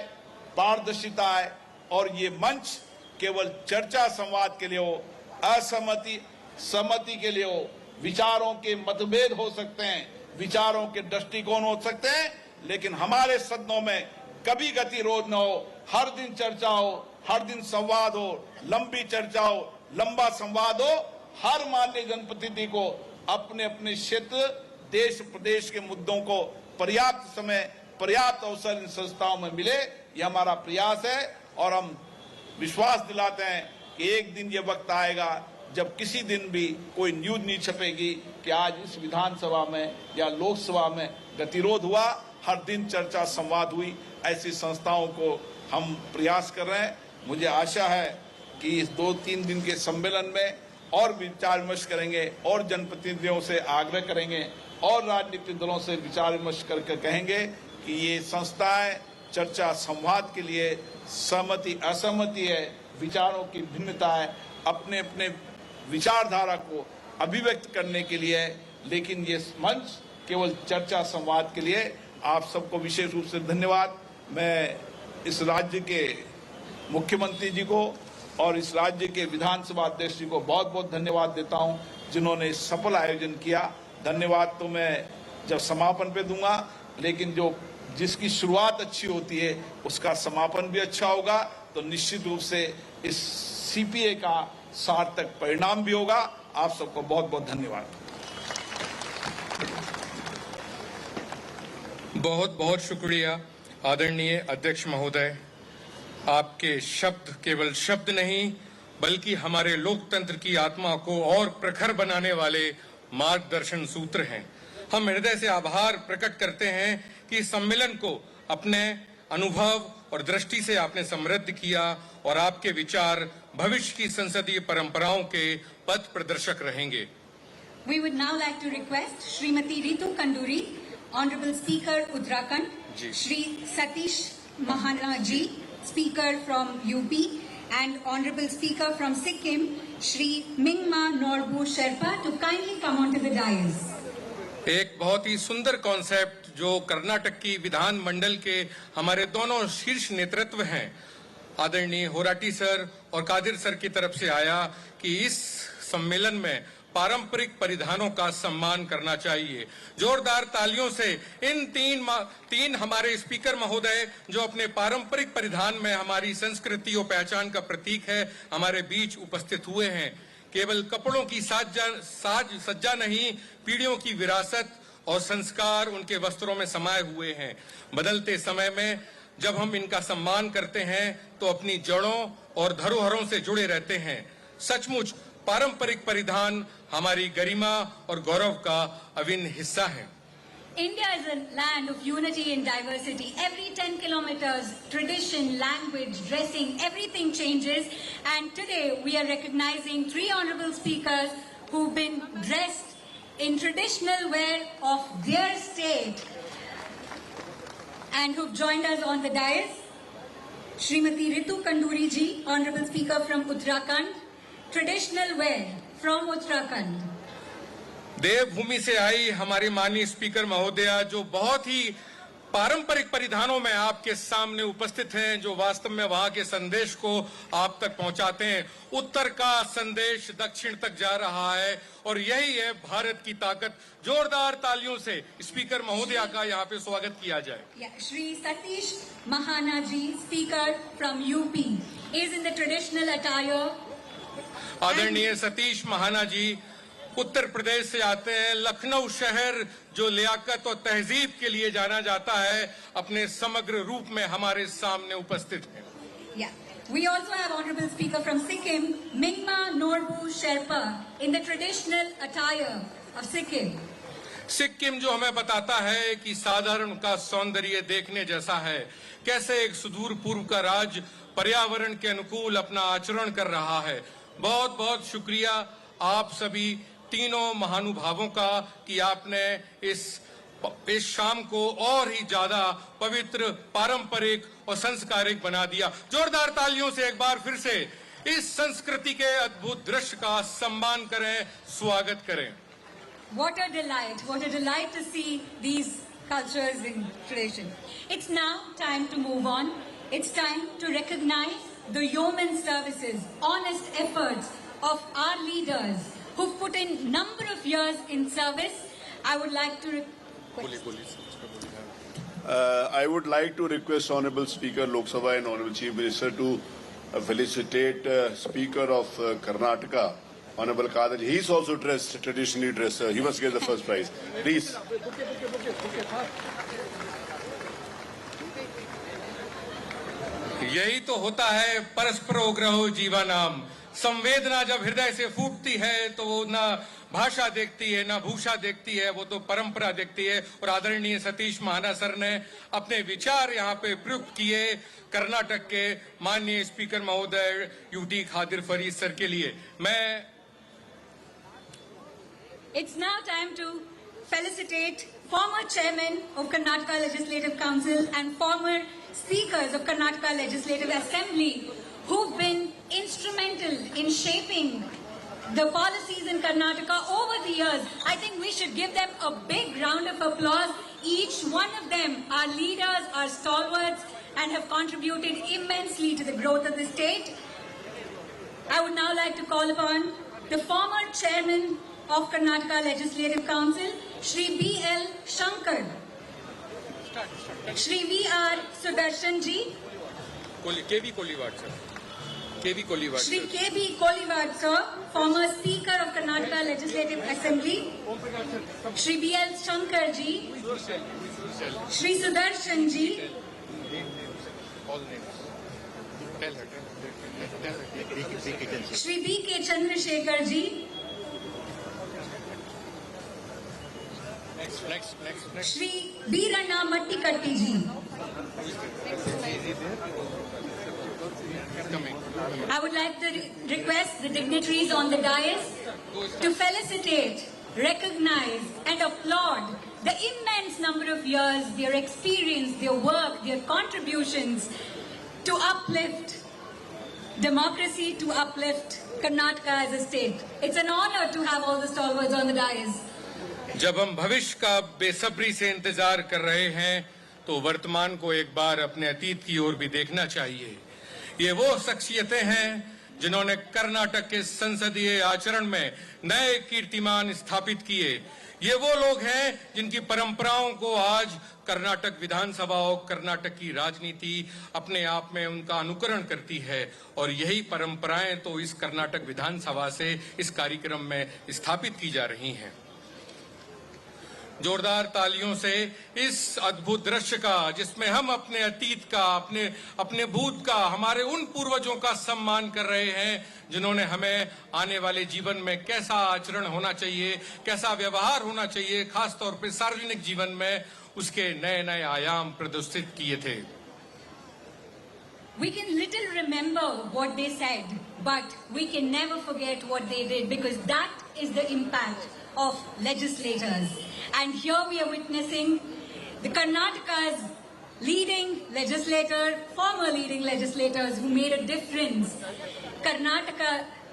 [SPEAKER 9] पारदर्शिता आए, और ये मंच केवल चर्चा संवाद के लिए हो, असहमति सहमति के लिए हो। विचारों के मतभेद हो सकते हैं, विचारों के दृष्टिकोण हो सकते हैं, लेकिन हमारे सदनों में कभी गतिरोध न हो। हर दिन चर्चा हो, हर दिन संवाद हो, लंबी चर्चा हो, लंबा संवाद हो। हर माननीय जनप्रतिनिधि को अपने अपने क्षेत्र देश प्रदेश के मुद्दों को पर्याप्त समय, पर्याप्त अवसर इन संस्थाओं में मिले, ये हमारा प्रयास है। और हम विश्वास दिलाते हैं कि एक दिन ये वक्त आएगा जब किसी दिन भी कोई न्यूज नहीं छपेगी कि आज इस विधानसभा में या लोकसभा में गतिरोध हुआ। हर दिन चर्चा संवाद हुई। ऐसी संस्थाओं को हम प्रयास कर रहे हैं। मुझे आशा है कि इस 2-3 दिन के सम्मेलन में और विचार विमर्श करेंगे और जनप्रतिनिधियों से आग्रह करेंगे और राजनीतिक दलों से विचार विमर्श करके कहेंगे कि ये संस्थाएं चर्चा संवाद के लिए सहमति असहमति है, विचारों की भिन्नता है, अपने अपने विचारधारा को अभिव्यक्त करने के लिए है, लेकिन ये मंच केवल चर्चा संवाद के लिए। आप सबको विशेष रूप से धन्यवाद। मैं इस राज्य के मुख्यमंत्री जी को और इस राज्य के विधानसभा अध्यक्ष जी को बहुत बहुत धन्यवाद देता हूं, जिन्होंने सफल आयोजन किया। धन्यवाद तो मैं जब समापन पे दूंगा, लेकिन जिसकी शुरुआत अच्छी होती है उसका समापन भी अच्छा होगा, तो निश्चित रूप से इस सीपीए का सार्थक परिणाम भी होगा। आप सबको बहुत बहुत धन्यवाद।
[SPEAKER 2] बहुत बहुत शुक्रिया आदरणीय अध्यक्ष महोदय। आपके शब्द केवल शब्द नहीं बल्कि हमारे लोकतंत्र की आत्मा को और प्रखर बनाने वाले मार्गदर्शन सूत्र हैं। हम हृदय से आभार प्रकट करते हैं कि इस सम्मेलन को अपने अनुभव और दृष्टि से आपने समृद्ध किया और आपके विचार भविष्य की संसदीय परंपराओं के पथ प्रदर्शक रहेंगे।
[SPEAKER 1] We would now like to request Srimati Ritu Kanduri, Honorable Speaker Uttarakhand, Shri Satish Mahana ji, Speaker from UP, and Honorable Speaker from Sikkim, Shri Mingma Norbu Sherpa, to kindly come onto the dais.
[SPEAKER 2] एक बहुत ही सुंदर concept जो कर्नाटक की विधान मंडल के हमारे दोनों शीर्ष नेतृत्व हैं, आदरणीय होराटी सर और कादिर सर की तरफ से आया कि इस सम्मेलन में पारंपरिक परिधानों का सम्मान करना चाहिए। जोरदार तालियों से इन तीन हमारे स्पीकर महोदय जो अपने पारंपरिक परिधान में हमारी संस्कृति और पहचान का प्रतीक है, हमारे बीच उपस्थित हुए हैं। केवल कपड़ों की साज सज्जा नहीं, पीढ़ियों की विरासत और संस्कार उनके वस्त्रों में समाये हुए हैं। बदलते समय में जब हम इनका सम्मान करते हैं तो अपनी जड़ों और धरोहरों से जुड़े रहते हैं। सचमुच पारंपरिक परिधान हमारी गरिमा और गौरव का अभिन्न हिस्सा है।
[SPEAKER 1] India is a land of unity and diversity. Every 10 kilometers, tradition, language, dressing, everything changes. And today we are recognizing 3 honorable speakers who've been dressed in traditional wear of their state and who've joined us on the dais. Srimati Ritu Kanduri ji, Honorable Speaker from Uttarakhand, traditional wear from Uttarakhand.
[SPEAKER 2] देवभूमि से आई हमारी माननीय speaker महोदया जो बहुत ही पारंपरिक परिधानों में आपके सामने उपस्थित हैं, जो वास्तव में वहां के संदेश को आप तक पहुंचाते हैं। उत्तर का संदेश दक्षिण तक जा रहा है और यही है भारत की ताकत। जोरदार तालियों से स्पीकर महोदया का यहाँ पे स्वागत किया जाए।
[SPEAKER 1] Shri Satish Mahana ji, Speaker from UP, is in the traditional attire.
[SPEAKER 2] आदरणीय सतीश महाना जी उत्तर प्रदेश से आते हैं। लखनऊ शहर जो लियाकत और तहजीब के लिए जाना जाता है, अपने समग्र रूप में हमारे सामने उपस्थित है।
[SPEAKER 1] We also have Honorable Speaker from Sikkim, Mingma Norbu Sherpa, in the traditional attire of Sikkim.
[SPEAKER 2] Sikkim जो हमें बताता है कि साधारण का सौंदर्य देखने जैसा है, कैसे एक सुदूर पूर्व का राज्य पर्यावरण के अनुकूल अपना आचरण कर रहा है। बहुत बहुत शुक्रिया आप सभी तीनों महानुभावों का कि आपने इस शाम को और ही ज्यादा पवित्र, पारंपरिक और संस्कारिक बना दिया। जोरदार तालियों से एक बार फिर से इस संस्कृति के अद्भुत दृश्य का सम्मान करें, स्वागत करें।
[SPEAKER 1] What a delight to see these cultures in tradition. It's now time to move on. It's time to recognize the yeoman services, honest efforts of our leaders who've put in number of years in service. I would like to
[SPEAKER 10] request Honorable Speaker Lok Sabha and Honorable Chief Minister to felicitate Speaker of Karnataka Honorable Kadir. He's also dressed, traditionally dressed. He must get the first prize. Please.
[SPEAKER 2] यही तो होता है परस्परो ग्रहो जीवानाम। संवेदना जब हृदय से फूटती है तो वो ना भाषा देखती है ना भूषा देखती है, वो तो परंपरा देखती है। और आदरणीय सतीश महाना सर ने अपने विचार यहाँ पे प्रयुक्त किए कर्नाटक के माननीय स्पीकर महोदय यूटी खादिर फरीद सर के लिए। मैं
[SPEAKER 1] It's now time to felicitate former chairman of Karnataka Legislative Council and former speakers of Karnataka Legislative Assembly who've been instrumental in shaping the policies in Karnataka over the years. I think we should give them a big round of applause. Each one of them are leaders, are stalwarts, and have contributed immensely to the growth of the state. I would now like to call upon the former chairman of Karnataka Legislative Council, Shri B.L. Shankar, Shri V.R. Sudarshan ji,
[SPEAKER 2] K.V. Koliwad sir, K.V. Koliwad
[SPEAKER 1] Shri K.B. Koliwad sir, former Speaker of Karnataka Legislative Assembly, Shri B.L. Shankar ji, Shri Sudarshan ji,
[SPEAKER 2] all names. Tell her.
[SPEAKER 1] Shri B.K. Chandrasekhar ji,
[SPEAKER 2] Next.
[SPEAKER 1] Shri Birana Mattikatti ji.
[SPEAKER 2] Coming.
[SPEAKER 1] I would like to request the dignitaries on the dais to felicitate, recognize and applaud the immense number of years, their experience, their work, their contributions to uplift democracy, to uplift Karnataka as a state. It's an honor to have all the stalwarts on the dais.
[SPEAKER 2] जब हम भविष्य का बेसब्री से इंतजार कर रहे हैं तो वर्तमान को एक बार अपने अतीत की ओर भी देखना चाहिए। ये वो शख्सियतें हैं जिन्होंने कर्नाटक के संसदीय आचरण में नए कीर्तिमान स्थापित किए। ये वो लोग हैं जिनकी परंपराओं को आज कर्नाटक विधानसभा और कर्नाटक की राजनीति अपने आप में उनका अनुकरण करती है और यही परंपराएं तो इस कर्नाटक विधानसभा से इस कार्यक्रम में स्थापित की जा रही हैं। जोरदार तालियों से इस अद्भुत दृश्य का, जिसमें हम अपने अतीत का, अपने भूत का, हमारे उन पूर्वजों का सम्मान कर रहे हैं जिन्होंने हमें आने वाले जीवन में कैसा आचरण होना चाहिए, कैसा व्यवहार होना चाहिए, खास तौर पर सार्वजनिक जीवन में उसके नए नए आयाम प्रदर्शित किए थे।
[SPEAKER 1] We can little remember what they said, but we can never forget what they did because that is the impact of legislators. And here we are witnessing the Karnataka's leading legislator, former leading legislators who made a difference.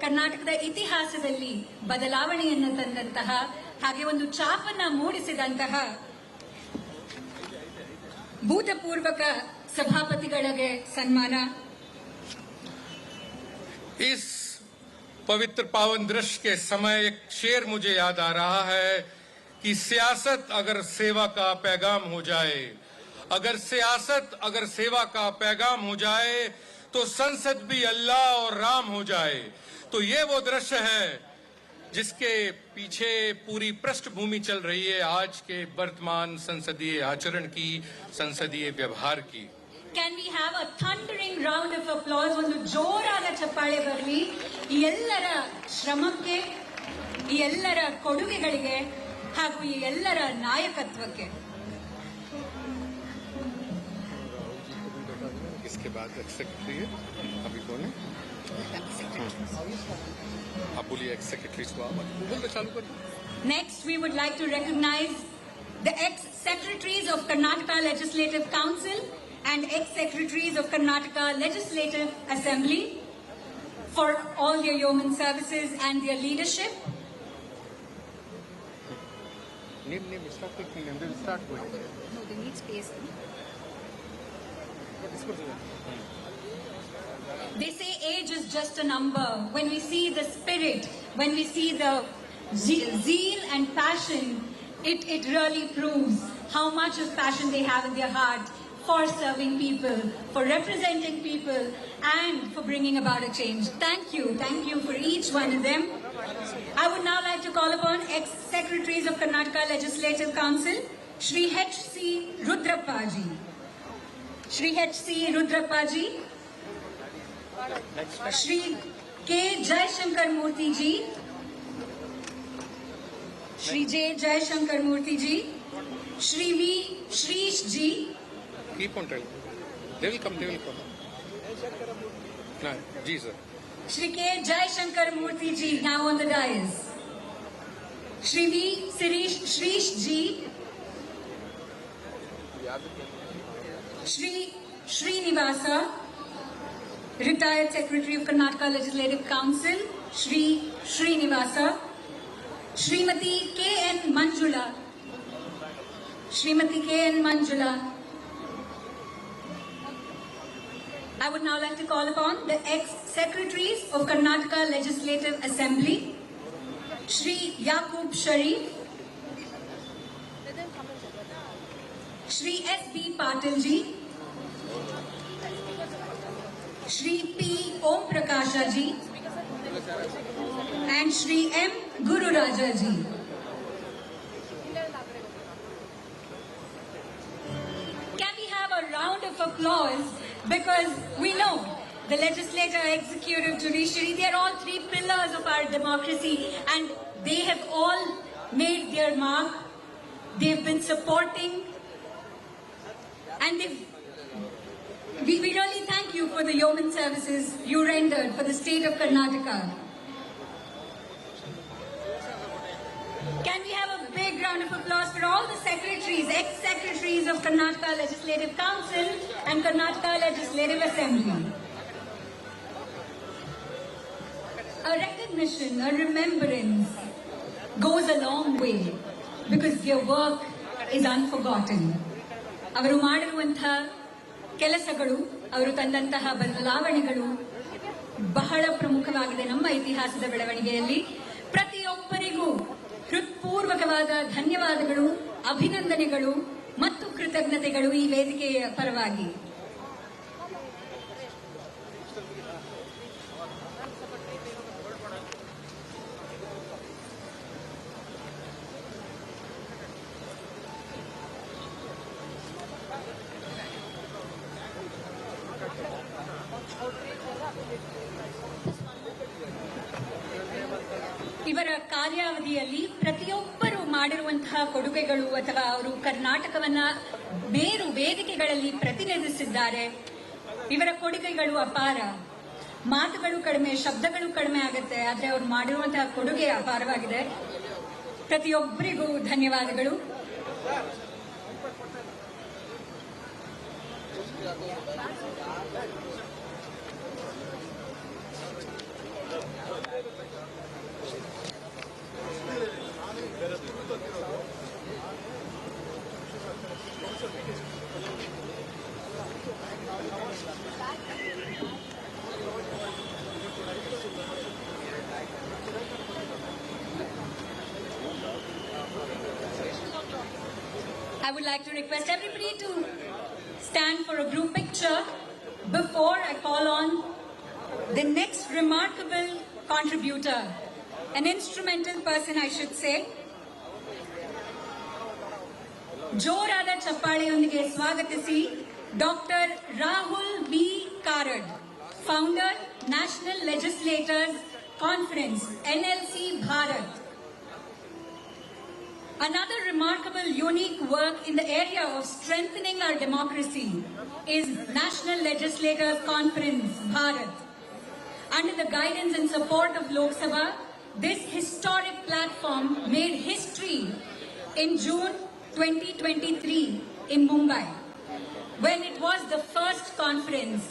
[SPEAKER 1] ಕರ್ನಾಟಕದ ಇತಿಹಾಸದಲ್ಲಿ ಬದಲಾವಣೆಯನ್ನು ತಂದಂತಹ ಹಾಗೆ ಒಂದು ಛಾಪನ್ನ ಮೂಡಿಸಿದಂತಹ ಭೂತಪೂರ್ವಕ सभापतिಗಳಿಗೆ सम्मान।
[SPEAKER 2] इस पवित्र पावन दृश्य के समय एक शेर मुझे याद आ रहा है कि सियासत अगर सेवा का पैगाम हो जाए, अगर सियासत अगर सेवा का पैगाम हो जाए तो संसद भी अल्लाह और राम हो जाए। तो ये वो दृश्य है जिसके पीछे पूरी पृष्ठभूमि चल रही है आज के वर्तमान संसदीय आचरण की, संसदीय व्यवहार की।
[SPEAKER 1] Can we have a thundering round of applause? ಒಂದು ಜೋರಾದ ಚಪ್ಪಾಳೆ ಬರಲಿ ಈ ಎಲ್ಲರ ಶ್ರಮಕ್ಕೆ, ಈ ಎಲ್ಲರ ಕೊಡುಗೆಗಳಿಗೆ ಹಾಗೂ ಈ ಎಲ್ಲರ ನಾಯಕತ್ವಕ್ಕೆ।
[SPEAKER 2] इसके बाद सेक्रेटरी है अभी कौन है? आप बोलिए एक्स सेक्रेटरी बोलना चालू कर दो।
[SPEAKER 1] Next, we would like to recognize the ex-secretaries of Karnataka Legislative Council and ex-secretaries of Karnataka Legislative Assembly for all their yeoman services and their leadership.
[SPEAKER 11] No, they need space.
[SPEAKER 1] They say age is just a number. When we see the spirit, when we see the zeal and passion, it really proves how much of passion they have in their heart for serving people, for representing people, and for bringing about a change. Thank you for each one of them. I would now like to call upon ex-secretaries of Karnataka Legislative Council, Shri H.C. Rudrappaji. Shri H.C. Rudrappaji. Shri K. Jaishankar Murthy ji. Shri J. Jaishankar Murthy ji. Shri V. Shrish ji.
[SPEAKER 2] Keep on telling. They will come. No, ji sir.
[SPEAKER 1] Shri K. Jaishankar Murthy ji, now on the dais. Shri V. Shrish ji. Shri Srinivasa, retired Secretary of Karnataka Legislative Council, Shri Srinivasa. Srimati K.N. Manjula. Srimati K.N. Manjula. I would now like to call upon the ex-secretaries of Karnataka Legislative Assembly, Shri Yaqub Sharif, Shri S.B. Patil ji, Shri P. Om Prakasha ji, and Shri M. Guru Raja ji. Can we have a round of applause, because we know the legislature, executive, judiciary, they are all three pillars of our democracy, and they have all made their mark. They've been supporting, and we really thank you for the yeoman services you rendered for the state of Karnataka. Can we have a big round of applause for all the secretaries, ex-secretaries of Karnataka Legislative Council and Karnataka Legislative Assembly? A recognition, a remembrance goes a long way, because their work is unforgotten. ಅವರು ಮಾಡಿರುವಂತಹ ಕೆಲಸಗಳು, ಅವರು ತಂದಂತಹ ಬದಲಾವಣೆಗಳು ಬಹಳ ಪ್ರಮುಖವಾಗಿದೆ ನಮ್ಮ ಇತಿಹಾಸದ ಬೆಳವಣಿಗೆಯಲ್ಲಿ. ಪ್ರತಿಯೊಬ್ಬರಿಗೂ ಹೃತ್ಪೂರ್ವಕವಾದ ಧನ್ಯವಾದಗಳು, ಅಭಿನಂದನೆಗಳು ಮತ್ತು ಕೃತಜ್ಞತೆಗಳು ಈ ವೇದಿಕೆಯ ಪರವಾಗಿ. ಇವರ ಕಾರ್ಯಾವಧಿಯಲ್ಲಿ ಪ್ರತಿಯೊಬ್ಬರು ಮಾಡಿರುವಂತಹ ಕೊಡುಗೆಗಳು ಅಥವಾ ಅವರು ಕರ್ನಾಟಕವನ್ನ ಬೇರು ವೇದಿಕೆಗಳಲ್ಲಿ ಪ್ರತಿನಿಧಿಸಿದ್ದಾರೆ. ಇವರ ಕೊಡುಗೆಗಳು ಅಪಾರ. ಮಾತುಗಳು ಕಡಿಮೆ, ಶಬ್ದಗಳು ಕಡಿಮೆ ಆಗುತ್ತೆ, ಆದರೆ ಅವರು ಮಾಡಿರುವಂತಹ ಕೊಡುಗೆ ಅಪಾರವಾಗಿದೆ. ಪ್ರತಿಯೊಬ್ಬರಿಗೂ ಧನ್ಯವಾದಗಳು. I would like to request everybody to stand for a group picture before I call on the next remarkable contributor, an instrumental person, I should say. ಜೋರಾದ ಚಪ್ಪಾಳೆಯೊಂದಿಗೆ ಸ್ವಾಗತಿಸಿ doctor Rahul B Karad, founder, national legislators conference, NLC Bharat. Another remarkable, unique work in the area of strengthening our democracy is National Legislators Conference, Bharat. Under the guidance and support of Lok Sabha, this historic platform made history in June 2023 in Mumbai. When it was the first conference,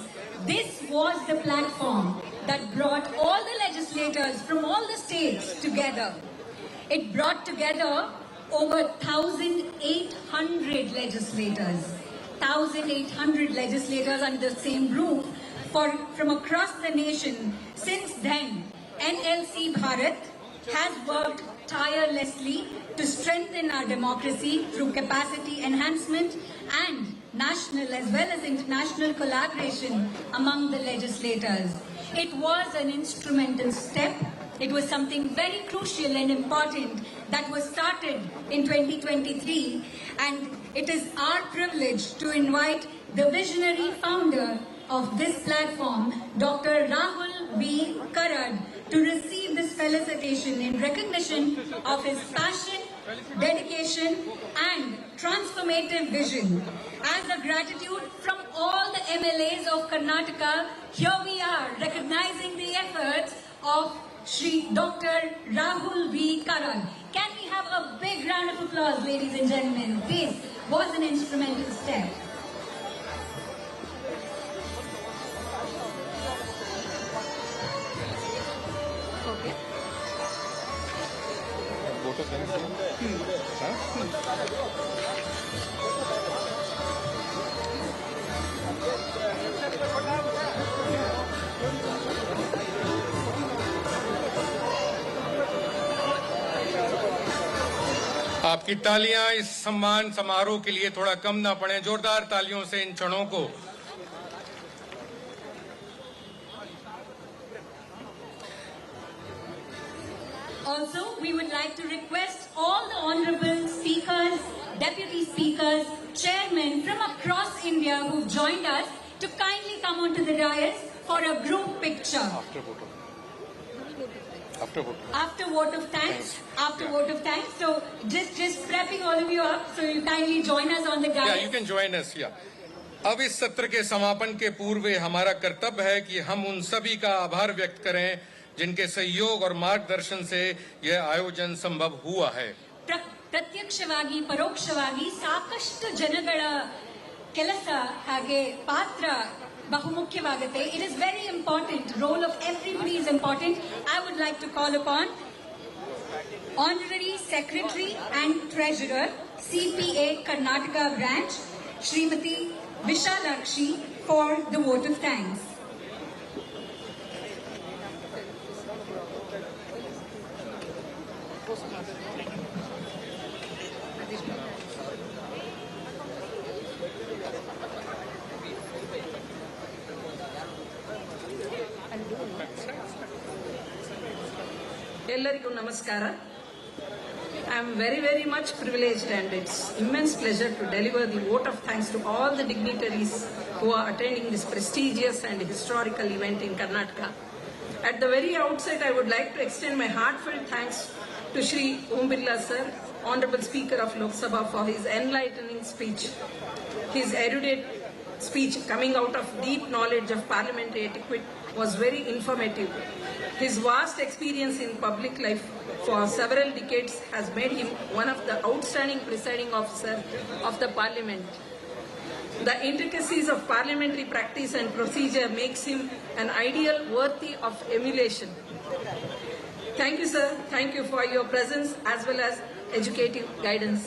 [SPEAKER 1] this was the platform that brought all the legislators from all the states together. It brought together over 1,800 legislators. 1,800 legislators under the same roof from across the nation. Since then, NLC Bharat has worked tirelessly to strengthen our democracy through capacity enhancement and national as well as international collaboration among the legislators. It was an instrumental step It was something very crucial and important that was started in 2023, and it is our privilege to invite the visionary founder of this platform, Dr. Rahul V. Karad, to receive this felicitation in recognition of his passion, dedication and transformative vision. As a gratitude from all the MLAs of Karnataka, here we are recognizing the efforts of Shri Dr. Rahul V. Karad. Can we have a big round of applause, ladies and gentlemen? This was an instrumental step.
[SPEAKER 2] आपकी तालियां इस सम्मान समारोह के लिए थोड़ा कम ना पड़े, जोरदार तालियों से इन क्षणों को
[SPEAKER 1] Also, we would like to request all the honorable speakers, deputy speakers, chairmen from across India who've joined us to kindly come onto the dais for a group picture. After vote of thanks. So just prepping all of you up, so you kindly join us on the dais.
[SPEAKER 2] Yeah, you can join us. Yeah. अब इस सत्र के समापन के पूर्व हमारा कर्तव्य है कि हम उन सभी का आभार व्यक्त करें जिनके सहयोग और मार्गदर्शन से यह आयोजन संभव हुआ है.
[SPEAKER 1] ಪ್ರತ್ಯಕ್ಷವಾಗಿ ಪರೋಕ್ಷವಾಗಿ ಸಾಕಷ್ಟು ಜನಗಳ ಕೆಲಸ ಹಾಗೆ ಪಾತ್ರ ಬಹುಮುಖ್ಯವಾಗುತ್ತೆ. It is very important. Role of everybody is important. I would like to call upon Honorary Secretary and Treasurer, CPA Karnataka Branch, Srimati Vishalakshi, for the vote of thanks.
[SPEAKER 12] ಎಲ್ಲರಿಗೂ ನಮಸ್ಕಾರ. I am very much privileged and it's immense pleasure to deliver the vote of thanks to all the dignitaries who are attending this prestigious and historical event in Karnataka. At the very outset, I would like to extend my heartfelt thanks to Shri Om Birla sir, Honorable Speaker of Lok Sabha, for his enlightening speech. His erudite speech coming out of deep knowledge of parliamentary etiquette was very informative. His vast experience in public life for several decades has made him one of the outstanding presiding officer of the parliament. The intricacies of parliamentary practice and procedure makes him an ideal worthy of emulation. Thank you, sir. Thank you for your presence as well as educative guidance.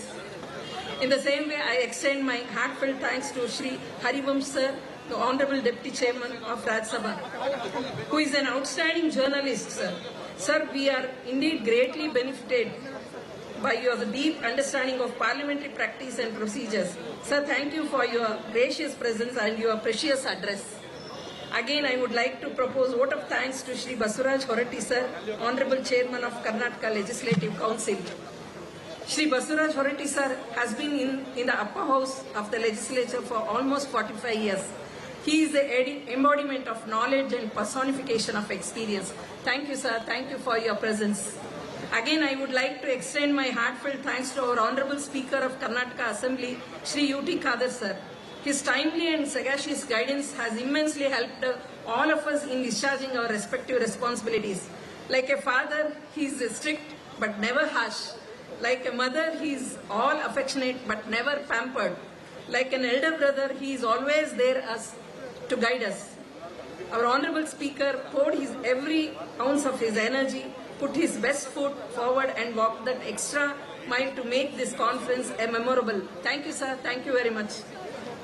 [SPEAKER 12] In the same way, I extend my heartfelt thanks to Shri Harivamsh sir, the Honorable Deputy Chairman of Rajya Sabha, who is an outstanding journalist, sir. Sir, we are indeed greatly benefited by your deep understanding of parliamentary practice and procedures. Sir, thank you for your gracious presence and your precious address. Again, I would like to propose vote of thanks to Shri Basuraj Horati, sir, Honorable Chairman of Karnataka Legislative Council. Shri Basuraj Horati, sir, has been in the upper house of the legislature for almost 45 years. He is the embodiment of knowledge and personification of experience. Thank you, sir. Thank you for your presence. Again, I would like to extend my heartfelt thanks to our Honorable Speaker of Karnataka Assembly, Shri U.T. Khadar, sir. His timely and sagacious guidance has immensely helped all of us in discharging our respective responsibilities. Like a father, he is strict but never harsh. Like a mother, he is all affectionate but never pampered. Like an elder brother, he is always there to guide us. Our Honorable Speaker poured his every ounce of his energy, put his best foot forward and walked that extra mile to make this conference a memorable. Thank you, sir. Thank you very much.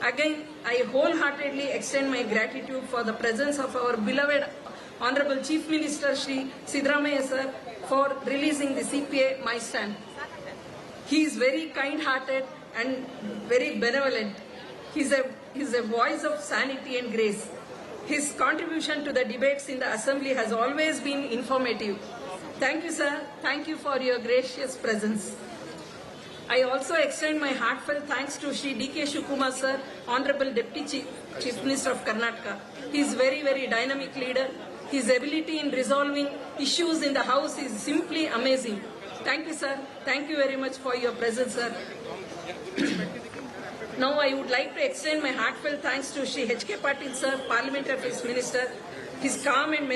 [SPEAKER 12] Again, I wholeheartedly extend my gratitude for the presence of our beloved Honorable Chief Minister Shri Siddaramaiah sir for releasing the CPA My Stand. He is very kind-hearted and very benevolent. He is a voice of sanity and grace. His contribution to the debates in the Assembly has always been informative. Thank you, sir. Thank you for your gracious presence. I also extend my heartfelt thanks to Shri D.K. Shivakumar, sir, Honorable Deputy Chief Minister of Karnataka. He is very, very dynamic leader. His ability in resolving issues in the House is simply amazing. Thank you, sir. Thank you very much for your presence, sir. Now I would like to extend my heartfelt thanks to Shri H.K. Patil, sir, Parliamentary Affairs Minister. His calm and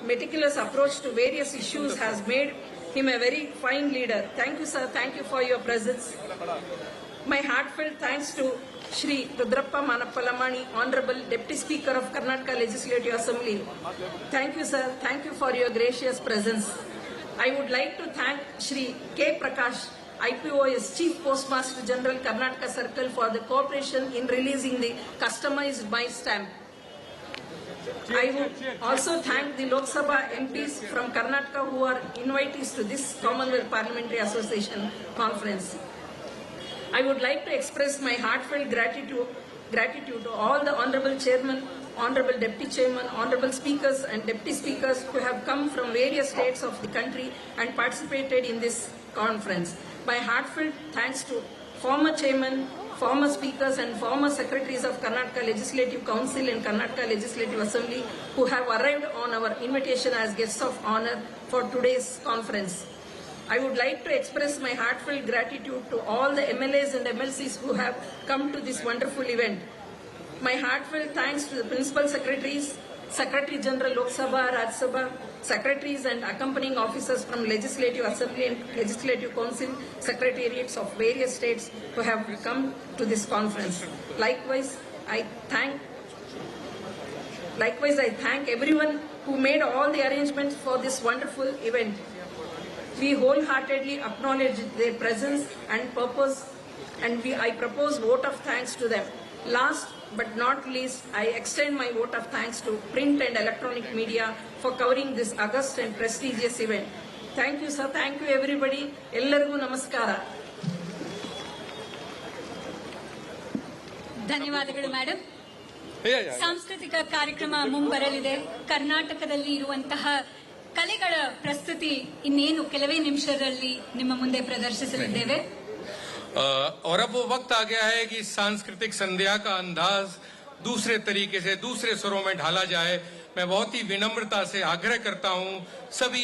[SPEAKER 12] meticulous approach to various issues has made him a very fine leader. Thank you, sir. Thank you for your presence. My heartfelt thanks to Shri Rudrappa Manappalamani, Honorable Deputy Speaker of Karnataka Legislative Assembly. Thank you, sir. Thank you for your gracious presence. I would like to thank Shri K. Prakash, IPOS Chief Postmaster General Karnataka Circle, for the cooperation in releasing the customized my stamp. I would also thank the Lok Sabha MPs from Karnataka who are invitees to this Commonwealth Parliamentary Association conference. I would like to express my heartfelt gratitude to all the Honorable Chairman, Honorable Deputy Chairman, Honorable Speakers and Deputy Speakers who have come from various states of the country and participated in this conference. My heartfelt thanks to former Chairman, former Speakers and former Secretaries of Karnataka Legislative Council and Karnataka Legislative Assembly who have arrived on our invitation as guests of honor for today's conference. I would like to express my heartfelt gratitude to all the MLAs and MLCs who have come to this wonderful event. My heartfelt thanks to the Principal Secretaries, Secretary General Lok Sabha, Rajya Sabha, Secretaries and accompanying officers from Legislative Assembly and Legislative Council, Secretariats of various states who have come to this conference. Likewise, I thank everyone who made all the arrangements for this wonderful event. We wholeheartedly acknowledge their presence and purpose, and I propose vote of thanks to them. Last but not least, I extend my vote of thanks to print and electronic media for covering this august and prestigious event. Thank you, sir. Thank you, everybody. Ellargu namaskara.
[SPEAKER 1] ಧನ್ಯವಾದಗಳು madam. ಸಾಂಸ್ಕೃತಿಕ ಕಾರ್ಯಕ್ರಮ ಮುಂಬರಲಿದೆ. ಕರ್ನಾಟಕದಲ್ಲಿ ಇರುವಂತಹ ಕಲೆಗಳ ಪ್ರಸ್ತುತಿ ಇನ್ನೇನು ಕೆಲವೇ ನಿಮಿಷದಲ್ಲಿ ನಿಮ್ಮ ಮುಂದೆ ಪ್ರದರ್ಶಿಸಲಿದ್ದೇವೆ.
[SPEAKER 2] और अब वो वक्त आ गया है कि सांस्कृतिक संध्या का अंदाज दूसरे तरीके से, दूसरे स्वरों में ढाला जाए. मैं बहुत ही विनम्रता से आग्रह करता हूं सभी